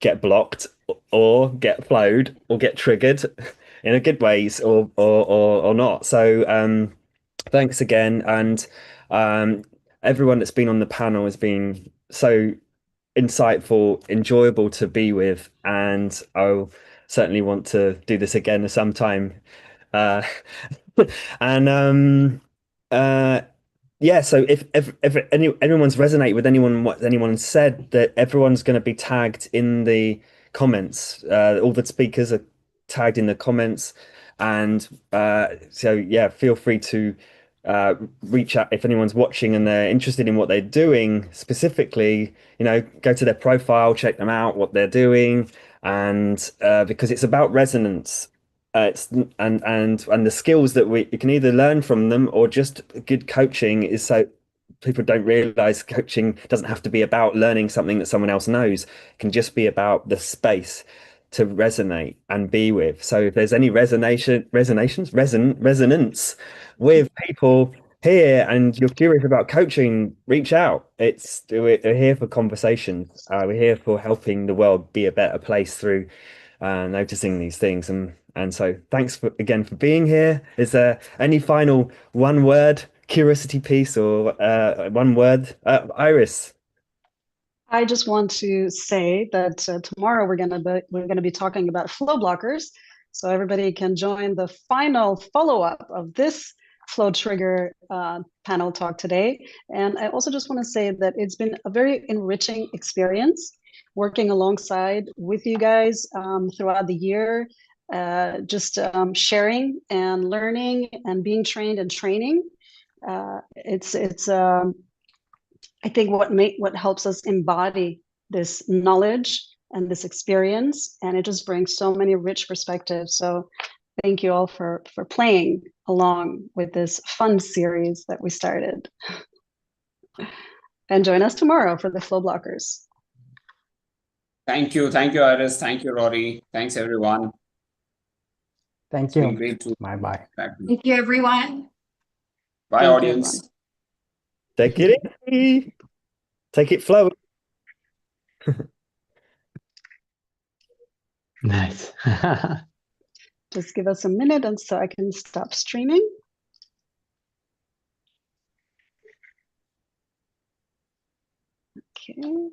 get blocked or get flowed or get triggered in a good ways, or not. So thanks again. And everyone that's been on the panel has been so insightful, enjoyable to be with, and I'll certainly want to do this again sometime. And yeah, so if anyone's resonated with what anyone said, that everyone's going to be tagged in the comments. All the speakers are tagged in the comments, and so yeah, feel free to reach out if anyone's watching and they're interested in what they're doing specifically. Go to their profile, check them out, what they're doing, and because it's about resonance. And the skills that you can either learn from them, or just good coaching is, so people don't realize coaching doesn't have to be about learning something that someone else knows. It can just be about the space to resonate and be with. So if there's any resonance with people here, and you're curious about coaching, reach out. We're here for conversations. We're here for helping the world be a better place through noticing these things. And so thanks again for being here. Is there any final one word curiosity piece, or one word, Iris? I just want to say that tomorrow we're gonna be talking about flow blockers, so everybody can join the final follow-up of this flow trigger panel talk today. And I also just want to say that it's been a very enriching experience working alongside with you guys throughout the year, just sharing and learning and being trained and training. It's I think what helps us embody this knowledge and this experience, and it just brings so many rich perspectives. So thank you all for playing along with this fun series that we started. And join us tomorrow for the flow blockers. Thank you, Iris. Thank you, Rory. Thanks, everyone. Thank It's been you. great to Bye-bye. Thank you, everyone. Bye, Thank you, audience. Take it easy. Take it flow. Nice. Just give us a minute and so I can stop streaming. Okay.